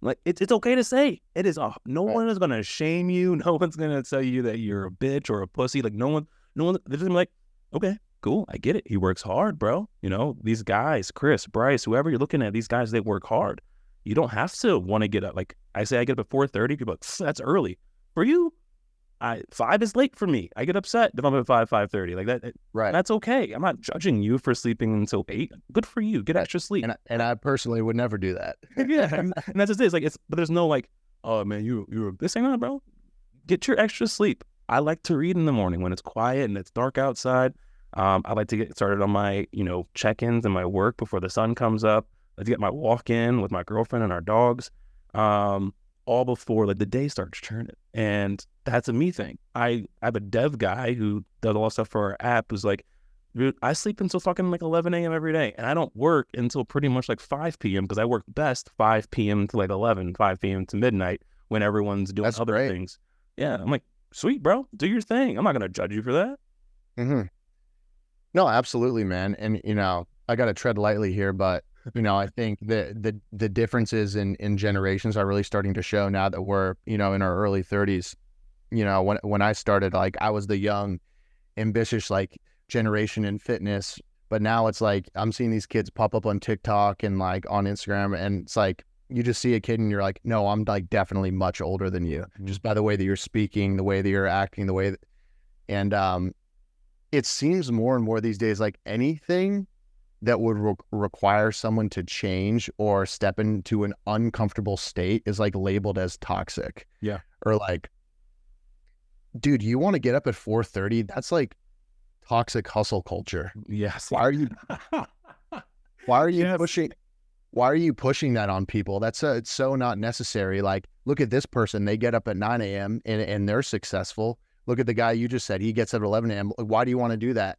Like, it's okay to say it is. No one is going to shame you. No one's going to tell you that you're a bitch or a pussy. Like, no one, they're just like, okay, cool. I get it. He works hard, bro. These guys, Chris, Bryce, whoever you're looking at, these guys, they work hard. You don't have to want to get up. Like I say, I get up at 4:30. People are like, that's early. For you, 5 is late for me. I get upset if I'm at 5:30. Like that. Right. That's okay. I'm not judging you for sleeping until 8. Good for you. Get extra sleep. And I personally would never do that. Yeah. And that's just it. It's like, but there's no like, oh man, you're this ain't on, bro. Get your extra sleep. I like to read in the morning when it's quiet and it's dark outside. I like to get started on my, check-ins and my work before the sun comes up. Let's get my walk in with my girlfriend and our dogs, all before like the day starts churning. And that's a me thing. I have a dev guy who does a lot of stuff for our app who's like, dude, I sleep until fucking like 11 a.m. every day. And I don't work until pretty much like 5 p.m. because I work best 5 p.m. to like 11, 5 p.m. to midnight when everyone's doing other things. Yeah. I'm like, sweet, bro, do your thing. I'm not going to judge you for that. Mm-hmm. No, absolutely, man. And, I got to tread lightly here, but, I think the differences in generations are really starting to show now that we're, in our early 30s. When I started, like I was the young, ambitious, like generation in fitness, but now it's like, I'm seeing these kids pop up on TikTok and like on Instagram. And it's like, you just see a kid and you're like, no, I'm like definitely much older than you, just by the way that you're speaking, the way that you're acting, the way that, and, it seems more and more these days like anything that would require someone to change or step into an uncomfortable state is like labeled as toxic. Yeah. Or like, dude, you want to get up at 4:30? That's like toxic hustle culture. Yes. Why are you pushing that on people? It's so not necessary. Like, look at this person. They get up at 9 a.m. and they're successful. Look at the guy you just said. He gets up at 11 a.m. Why do you want to do that?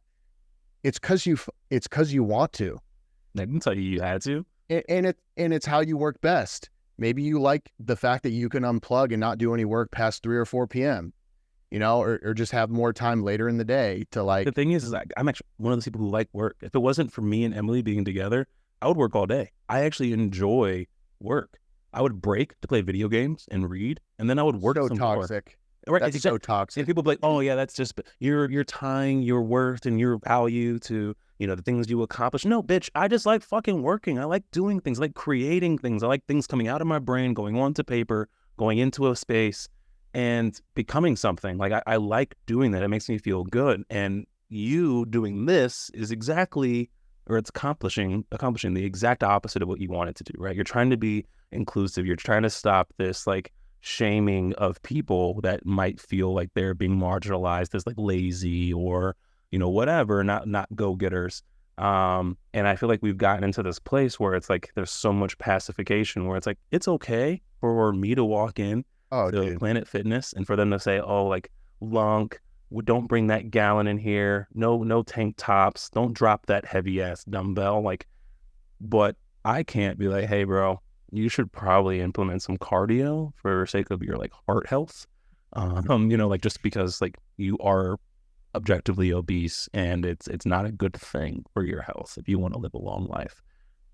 It's because you want to. I didn't tell you had to. And it's how you work best. Maybe you like the fact that you can unplug and not do any work past 3 or 4 p.m. Or just have more time later in the day to like. The thing is I'm actually one of those people who like work. If it wasn't for me and Emily being together, I would work all day. I actually enjoy work. I would break to play video games and read, and then I would work so some toxic. more. Right. That's so toxic. And people be like, oh yeah, that's just, you're tying your worth and your value to, the things you accomplish. No, bitch, I just like fucking working. I like doing things, I like creating things. I like things coming out of my brain, going onto paper, going into a space and becoming something. Like I like doing that. It makes me feel good. And you doing this is exactly, or it's accomplishing the exact opposite of what you wanted to do, right? You're trying to be inclusive. You're trying to stop this like shaming of people that might feel like they're being marginalized as like lazy or, whatever, not go-getters. And I feel like we've gotten into this place where it's like there's so much pacification where it's like, it's okay for me to walk in to Planet Fitness and for them to say, oh, like, Lunk, don't bring that gallon in here. No tank tops. Don't drop that heavy ass dumbbell. Like, but I can't be like, hey, bro, you should probably implement some cardio for sake of your like heart health. Like just because like you are objectively obese and it's not a good thing for your health if you want to live a long life.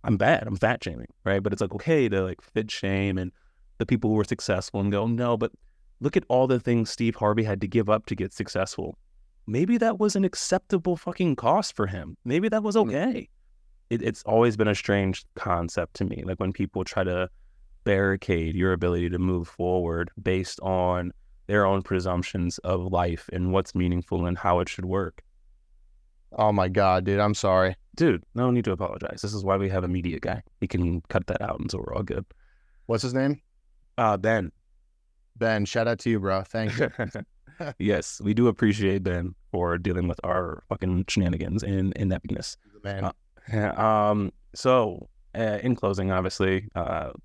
I'm fat shaming, right? But it's like okay to like fit shame and the people who are successful and go, no, but look at all the things Steve Harvey had to give up to get successful. Maybe that was an acceptable fucking cost for him. Maybe that was okay. It's always been a strange concept to me. Like when people try to barricade your ability to move forward based on their own presumptions of life and what's meaningful and how it should work. Oh my God, dude, I'm sorry. Dude, no need to apologize. This is why we have a media guy. He can cut that out and so we're all good. What's his name? Ben. Ben, shout out to you, bro. Thank you. Yes, we do appreciate Ben for dealing with our fucking shenanigans and ineptness. Man. So in closing, obviously,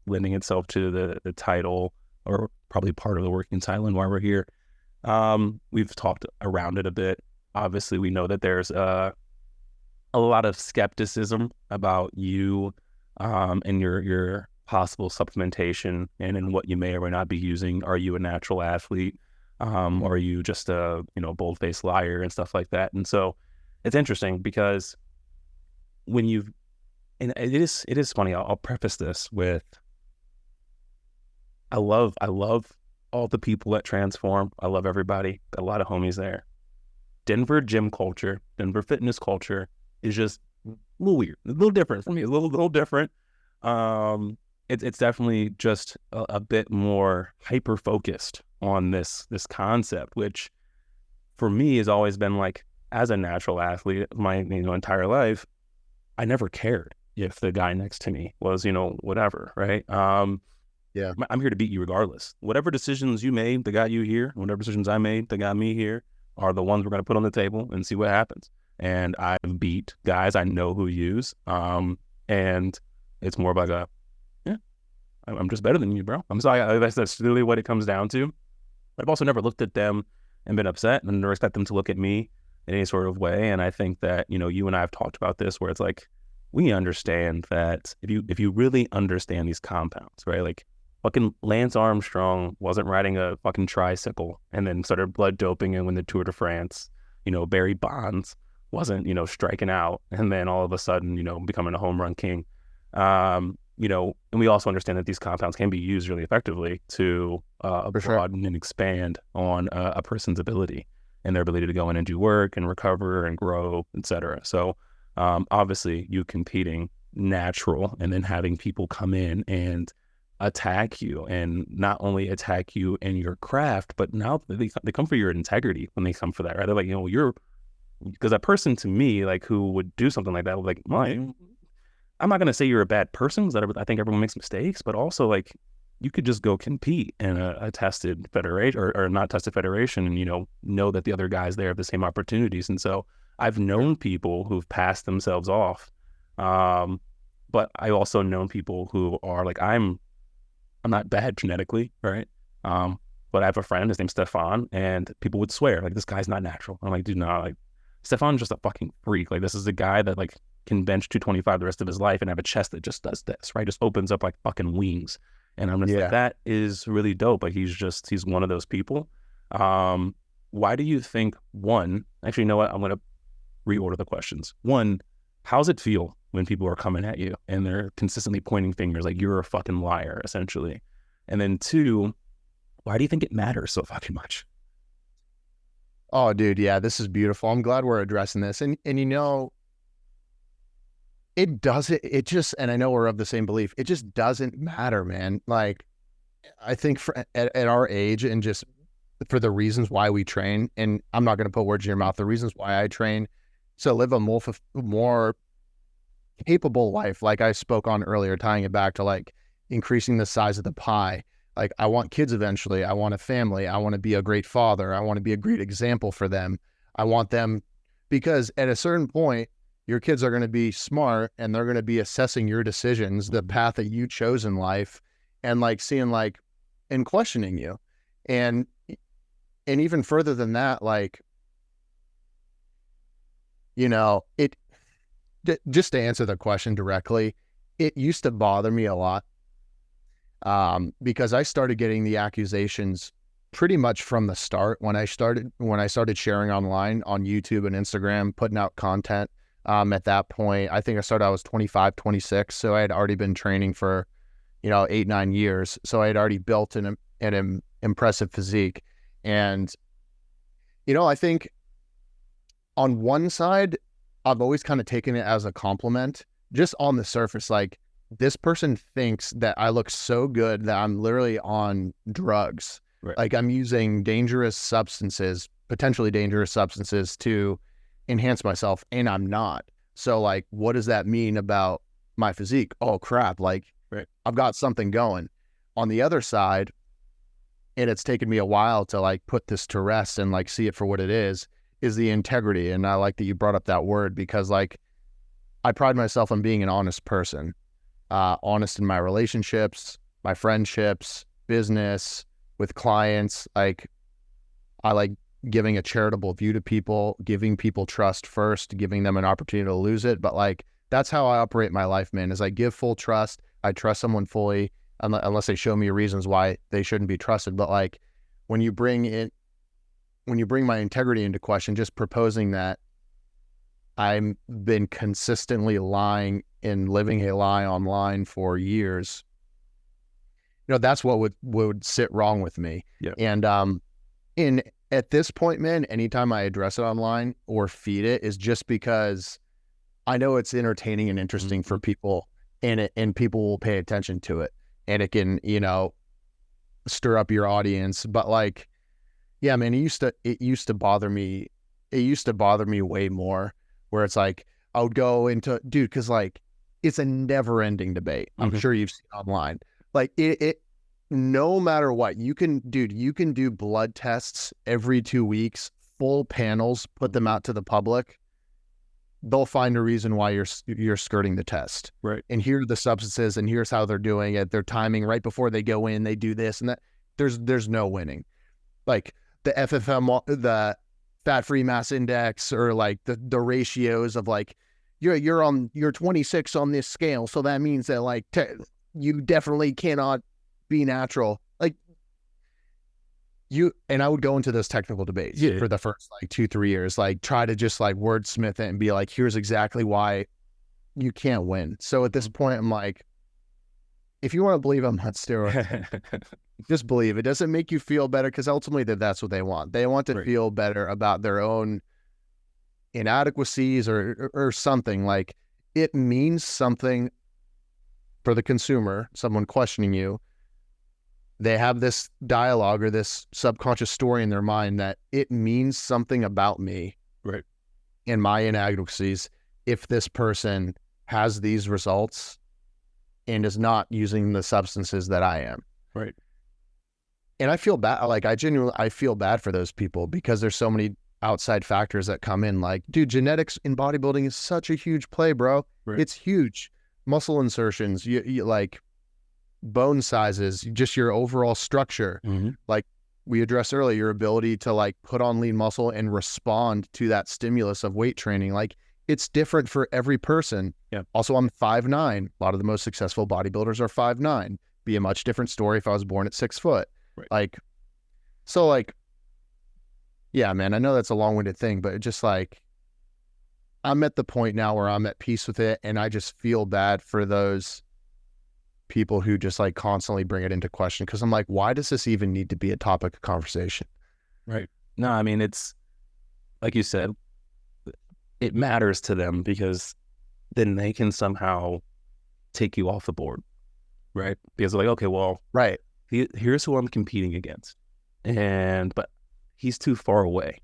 lending itself to the title or probably part of the working title and why we're here. We've talked around it a bit. Obviously, we know that there's a lot of skepticism about you and your possible supplementation and in what you may or may not be using. Are you a natural athlete? Or are you just a bold-faced liar and stuff like that? And so it's interesting because when and it is funny. I'll preface this with I love all the people at Transform. I love everybody. Got a lot of homies there. Denver gym culture, Denver fitness culture is just a little weird, a little different for me. A little different. It's definitely just a bit more hyper focused on this concept, which for me has always been like, as a natural athlete, my entire life, I never cared if the guy next to me was whatever, right? Yeah, I'm here to beat you regardless. Whatever decisions you made that got you here, whatever decisions I made that got me here, are the ones we're going to put on the table and see what happens. And I've beat guys I know who use, and it's more about I'm just better than you, bro. I'm sorry. That's really what it comes down to. I've also never looked at them and been upset and never expect them to look at me in any sort of way. And I think that, you and I have talked about this where it's like, we understand that if you really understand these compounds, right? Like fucking Lance Armstrong wasn't riding a fucking tricycle and then started blood doping and win the Tour de France. Barry Bonds wasn't, striking out and then all of a sudden, becoming a home run king. And we also understand that these compounds can be used really effectively to broaden and expand on a person's ability and their ability to go in and do work and recover and grow, etc. So obviously you competing natural and then having people come in and attack you and not only attack you in your craft, but now they come for your integrity when they come for that, right? They're like, because a person to me, like who would do something like that, would like, I'm not going to say you're a bad person because I think everyone makes mistakes, but also like you could just go compete in a tested federation or not tested federation and, know that the other guys there have the same opportunities. And so I've known people who've passed themselves off. But I also known people who are like, I'm not bad genetically, right? But I have a friend, his name's Stefan, and people would swear like, this guy's not natural. I'm like, dude, no, like Stefan's just a fucking freak. Like this is a guy that like can bench 225 the rest of his life and have a chest that just does this, right? Just opens up like fucking wings. And I'm just like, that is really dope. Like he's one of those people. Why do you think actually, you know what? I'm going to reorder the questions. One, how's it feel when people are coming at you and they're consistently pointing fingers like you're a fucking liar, essentially? And then two, why do you think it matters so fucking much? Oh, dude, yeah, this is beautiful. I'm glad we're addressing this. And you know, it just, and I know we're of the same belief, it just doesn't matter, man. Like, I think at our age and just for the reasons why we train, and I'm not going to put words in your mouth, the reasons why I train to live a more capable life, like I spoke on earlier, tying it back to like increasing the size of the pie. Like, I want kids eventually. I want a family. I want to be a great father. I want to be a great example for them. I want them, because at a certain point, your kids are going to be smart and they're going to be assessing your decisions, the path that you chose in life, and like seeing like, and questioning you. And even further than that, like, you know, just to answer the question directly, it used to bother me a lot, because I started getting the accusations pretty much from the start when I started sharing online on YouTube and Instagram, putting out content. At that point, I think I was 25, 26. So I had already been training for, 8, 9 years. So I had already built an impressive physique. And, I think on one side, I've always kind of taken it as a compliment, just on the surface. Like, this person thinks that I look so good that I'm literally on drugs. Right. Like, I'm using potentially dangerous substances to enhance myself, and I'm not. So like, what does that mean about my physique? Oh crap, like, right. I've got something going. On the other side, and it's taken me a while to like put this to rest and like see it for what it is the integrity. And I like that you brought up that word, because like, I pride myself on being an honest person, honest in my relationships, my friendships, business, with clients. Like, I like giving a charitable view to people, giving people trust first, giving them an opportunity to lose it. But like, that's how I operate my life, man, is I give full trust. I trust someone fully, unless they show me reasons why they shouldn't be trusted. But like, when you bring my integrity into question, just proposing that I've been consistently lying and living a lie online for years, that's what would sit wrong with me. Yeah. And at this point, man, anytime I address it online or feed it, is just because I know it's entertaining and interesting for people, and people will pay attention to it, and it can, stir up your audience. But like, yeah, man, it used to bother me. It used to bother me way more, where it's like, I would go into, dude, cause like, it's a never ending debate. I'm sure you've seen online. Like, it no matter what, you can do blood tests every 2 weeks, full panels, put them out to the public. They'll find a reason why you're skirting the test. Right. And here are the substances, and here's how they're doing it. Their timing right before they go in, they do this and that. There's no winning. Like, the FFM, the fat-free mass index, or like the ratios of like, you're 26 on this scale, so that means that like you definitely cannot be natural. Like, and I would go into those technical debates for the first like 2-3 years, like try to just like wordsmith it and be like, here's exactly why you can't win. So at this point, I'm like, if you want to believe I'm on steroids, just believe. It doesn't make you feel better, because ultimately that's what they want. They want to feel better about their own inadequacies or something. Like, it means something for the consumer, someone questioning you. They have this dialogue or this subconscious story in their mind that it means something about me, right, and my inadequacies, if this person has these results and is not using the substances that I am. Right. And I feel bad. Like, I feel bad for those people, because there's so many outside factors that come in. Like, dude, genetics in bodybuilding is such a huge play, bro. Right. It's huge. Muscle insertions, you like bone sizes, just your overall structure. Like we addressed earlier, your ability to like put on lean muscle and respond to that stimulus of weight training. Like, it's different for every person. Yeah. Also, I'm 5'9". A lot of the most successful bodybuilders are 5'9". Be a much different story if I was born at 6 foot. Right. Like, so like, yeah, man, I know that's a long-winded thing, but it just like, I'm at the point now where I'm at peace with it, and I just feel bad for those people who just like constantly bring it into question, because I'm like, why does this even need to be a topic of conversation? Right. No, I mean, it's like you said, it matters to them because then they can somehow take you off the board, right? Because they're like, okay, well, Right. here's who I'm competing against, but he's too far away.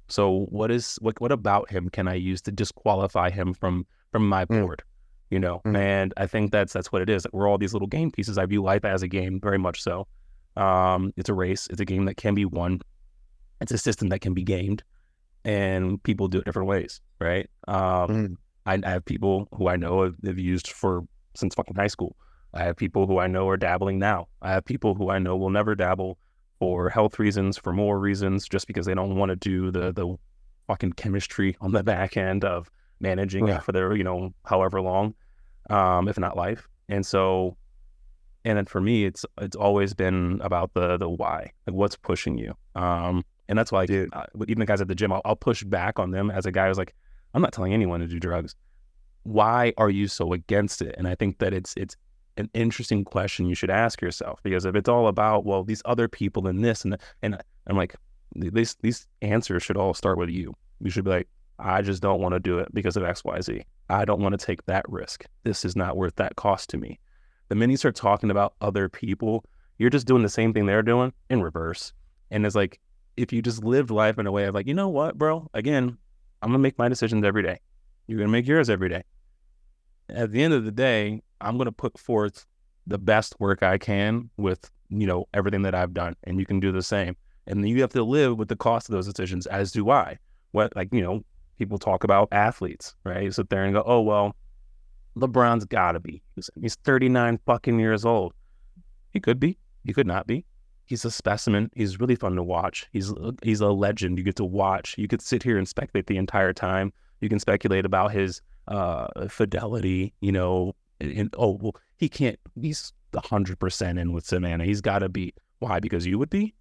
So what about him can I use to disqualify him from my board? You know, and I think that's what it is. We're all these little game pieces. I view life as a game, very much so. It's a race. It's a game that can be won. It's a system that can be gamed, and people do it different ways, right? I have people who I know have used since fucking high school. I have people who I know are dabbling now. I have people who I know will never dabble for health reasons, for more reasons, just because they don't want to do the fucking chemistry on the back end of managing it for their, however long, if not life. And so, and then for me, it's always been about the why, like what's pushing you. And that's why even the guys at the gym, I'll push back on them as a guy who's like, I'm not telling anyone to do drugs. Why are you so against it? And I think that it's an interesting question you should ask yourself, because if it's all about, well, these other people and this and I'm like, these answers should all start with you. You should be like, I just don't want to do it because of X, Y, Z. I don't want to take that risk. This is not worth that cost to me. The minute you start talking about other people, you're just doing the same thing they're doing in reverse. And it's like, if you just lived life in a way of like, you know what, bro, again, I'm going to make my decisions every day. You're going to make yours every day. At the end of the day, I'm going to put forth the best work I can with, everything that I've done. And you can do the same. And then you have to live with the cost of those decisions, as do I. People talk about athletes, right? You sit there and go, oh, well, LeBron's got to be. He's 39 fucking years old. He could be. He could not be. He's a specimen. He's really fun to watch. He's a legend. You get to watch. You could sit here and speculate the entire time. You can speculate about his fidelity, he can't, he's 100% in with Savannah. He's got to be. Why? Because you would be?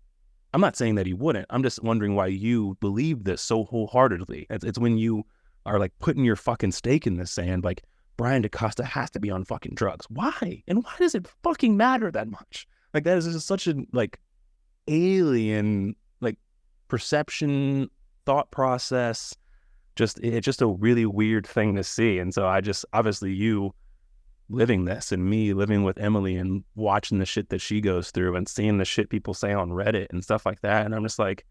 I'm not saying that he wouldn't. I'm just wondering why you believe this so wholeheartedly. It's when you are like putting your fucking stake in the sand, like Brian DeCosta has to be on fucking drugs. Why? And why does it fucking matter that much? Like that is just such a alien perception, thought process. It's just a really weird thing to see. And so obviously you living this and me living with Emily and watching the shit that she goes through and seeing the shit people say on Reddit and stuff like that. And I'm just like,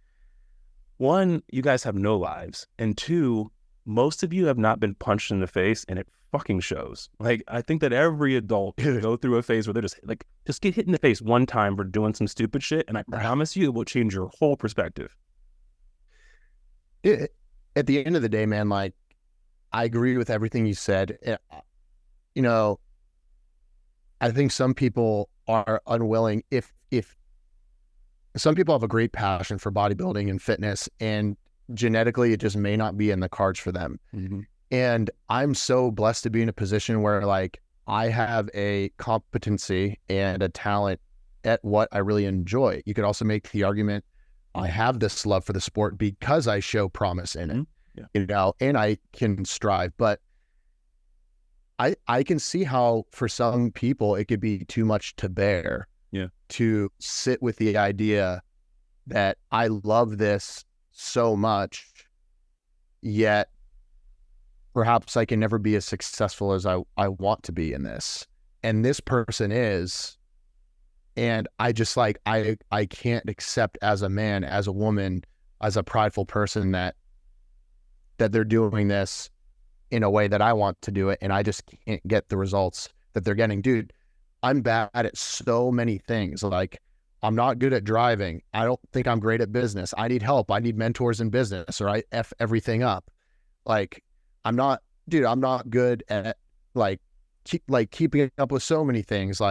one, you guys have no lives. And two, most of you have not been punched in the face, and it fucking shows. Like, I think that every adult can go through a phase where they're just get hit in the face one time for doing some stupid shit. And I promise you it will change your whole perspective. At the end of the day, man, I agree with everything you said. I think some people are unwilling. If some people have a great passion for bodybuilding and fitness, and genetically it just may not be in the cards for them. Mm-hmm. And I'm so blessed to be in a position where I have a competency and a talent at what I really enjoy. You could also make the argument I have this love for the sport because I show promise in it, and I can strive. But I can see how for some people it could be too much to bear to sit with the idea that I love this so much, yet perhaps I can never be as successful as I want to be in this. And this person is, and I just I can't accept as a man, as a woman, as a prideful person that they're doing this in a way that I want to do it, and I just can't get the results that they're getting. Dude, I'm bad at so many things. I'm not good at driving. I don't think I'm great at business. I need help. I need mentors in business, or I F everything up. I'm not good at keeping up with so many things.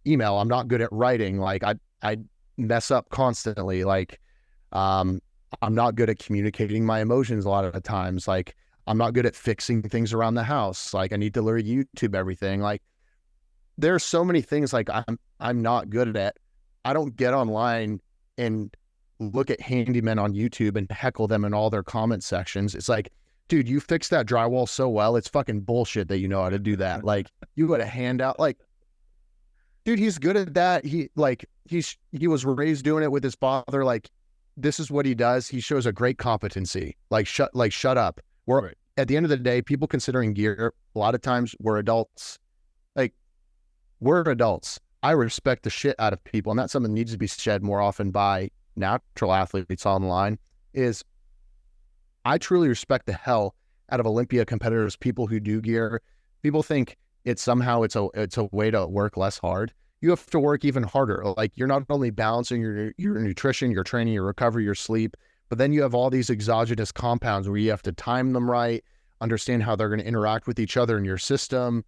Email, I'm not good at writing. I mess up constantly. I'm not good at communicating my emotions a lot of the times. I'm not good at fixing things around the house. I need to learn YouTube everything. There's so many things I'm not good at. I don't get online and look at handymen on YouTube and heckle them in all their comment sections. It's dude, you fixed that drywall so well. It's fucking bullshit that you know how to do that. You got a handout. Dude, he's good at that. He was raised doing it with his father. this is what he does. He shows a great competency. Shut up. Right. At the end of the day, people considering gear, a lot of times we're adults. Like, we're adults. I respect the shit out of people, and that's something that needs to be said more often by natural athletes online, is I truly respect the hell out of Olympia competitors, people who do gear. People think it's a way to work less hard. You have to work even harder. Like, you're not only balancing your nutrition, your training, your recovery, your sleep, but then you have all these exogenous compounds where you have to time them right, understand how they're going to interact with each other in your system,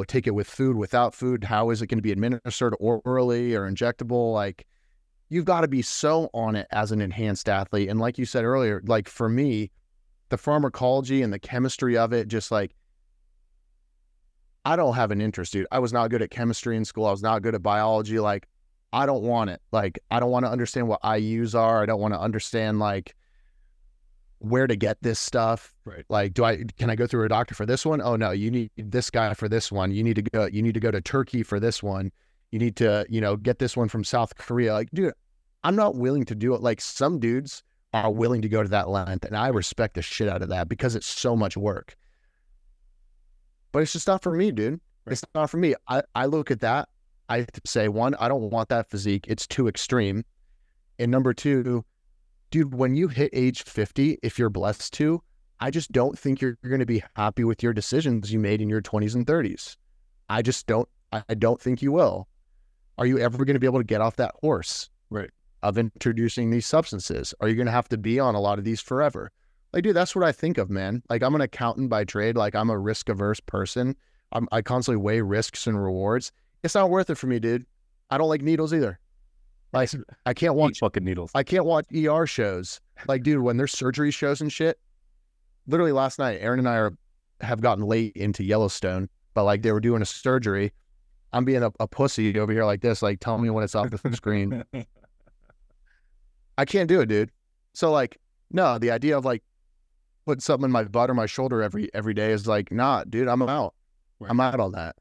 take it with food, without food. How is it going to be administered orally or injectable? Like, you've got to be so on it as an enhanced athlete. And like you said earlier, like for me, the pharmacology and the chemistry of it, just like, I don't have an interest, dude. I was not good at chemistry in school. I was not good at biology. Like, I don't want it. Like, I don't want to understand what IUs are. I don't want to understand like where to get this stuff. Right. Like, can I go through a doctor for this one? Oh no, you need this guy for this one. You need to go to Turkey for this one. You need to, get this one from South Korea. Like, dude, I'm not willing to do it. Like, some dudes are willing to go to that length, and I respect the shit out of that because it's so much work. But it's just not for me, dude. Right. It's not for me. I look at that. I say, one, I don't want that physique. It's too extreme. And number two, dude, when you hit age 50, if you're blessed to, I just don't think you're going to be happy with your decisions you made in your 20s and 30s. I don't think you will. Are you ever going to be able to get off that horse? Right. Of introducing these substances? Are you going to have to be on a lot of these forever? Like, dude, that's what I think of, man. Like, I'm an accountant by trade. Like, I'm a risk-averse person. I constantly weigh risks and rewards. It's not worth it for me, dude. I don't like needles either. Like, I can't watch fucking needles. I can't watch ER shows. Like, dude, when there's surgery shows and shit. Literally last night, Aaron and I have gotten late into Yellowstone, but like they were doing a surgery. I'm being a pussy over here like this, like, tell me when it's off the screen. I can't do it, dude. So like, no, the idea of like putting something in my butt or my shoulder every day is like, nah, dude, I'm out. Right. I'm out on that.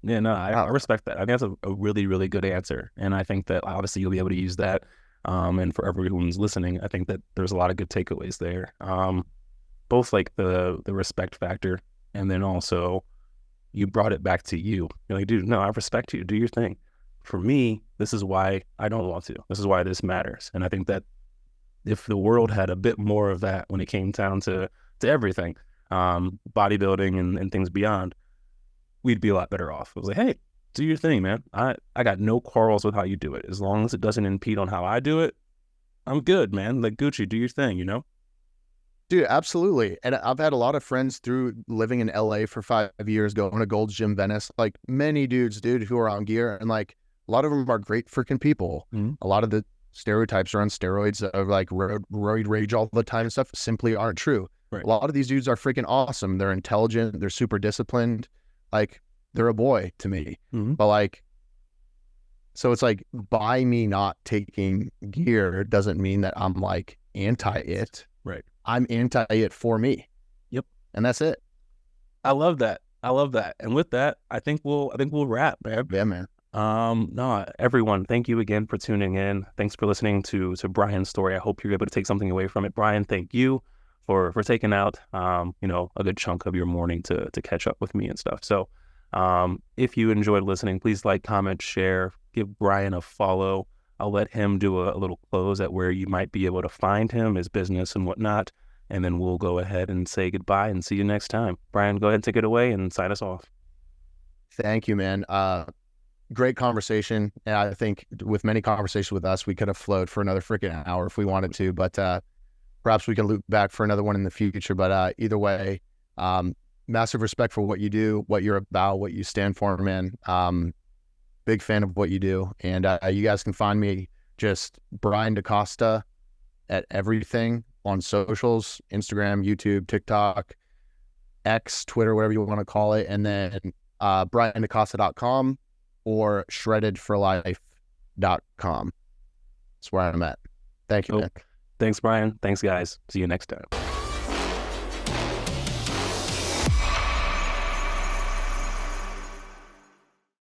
Yeah, no, I respect that. I think that's a really, really good answer. And I think that obviously you'll be able to use that. And for everyone's listening, I think that there's a lot of good takeaways there. Both like the respect factor, and then also you brought it back to you. You're like, dude, no, I respect you. Do your thing. For me, this is why I don't want to. This is why this matters. And I think that if the world had a bit more of that when it came down to everything, bodybuilding and things beyond, we'd be a lot better off. It was like, hey, do your thing, man. I got no quarrels with how you do it. As long as it doesn't impede on how I do it, I'm good, man. Like, Gucci, do your thing, Dude, absolutely. And I've had a lot of friends through living in LA for 5 years, going to Gold's Gym Venice, like many dudes, dude, who are on gear. And like, a lot of them are great freaking people. Mm-hmm. A lot of the stereotypes are on steroids of like roid rage all the time and stuff simply aren't true. Right. A lot of these dudes are freaking awesome. They're intelligent. They're super disciplined. Like, they're a boy to me. Mm-hmm. But like, so it's like, by me not taking gear doesn't mean that I'm like anti it. Right. I'm anti it for me. Yep. And that's it. I love that. And with that, I think we'll wrap, man. Yeah, man. No, everyone, thank you again for tuning in. Thanks for listening to Brian's story. I hope you're able to take something away from it. Brian, thank you for taking out, a good chunk of your morning to catch up with me and stuff. So, if you enjoyed listening, please like, comment, share, give Brian a follow. I'll let him do a little close at where you might be able to find him, his business and whatnot. And then we'll go ahead and say goodbye and see you next time. Brian, go ahead and take it away and sign us off. Thank you, man. Great conversation. And I think with many conversations with us, we could have flowed for another freaking hour if we wanted to, but perhaps we can loop back for another one in the future. But either way, massive respect for what you do, what you're about, what you stand for, man. Big fan of what you do. And you guys can find me just Brian DeCosta at everything on socials, Instagram, YouTube, TikTok, X, Twitter, whatever you want to call it. And then briandecosta.com or shreddedforlife.com. That's where I'm at. Thank you, man. Thanks, Brian. Thanks, guys. See you next time.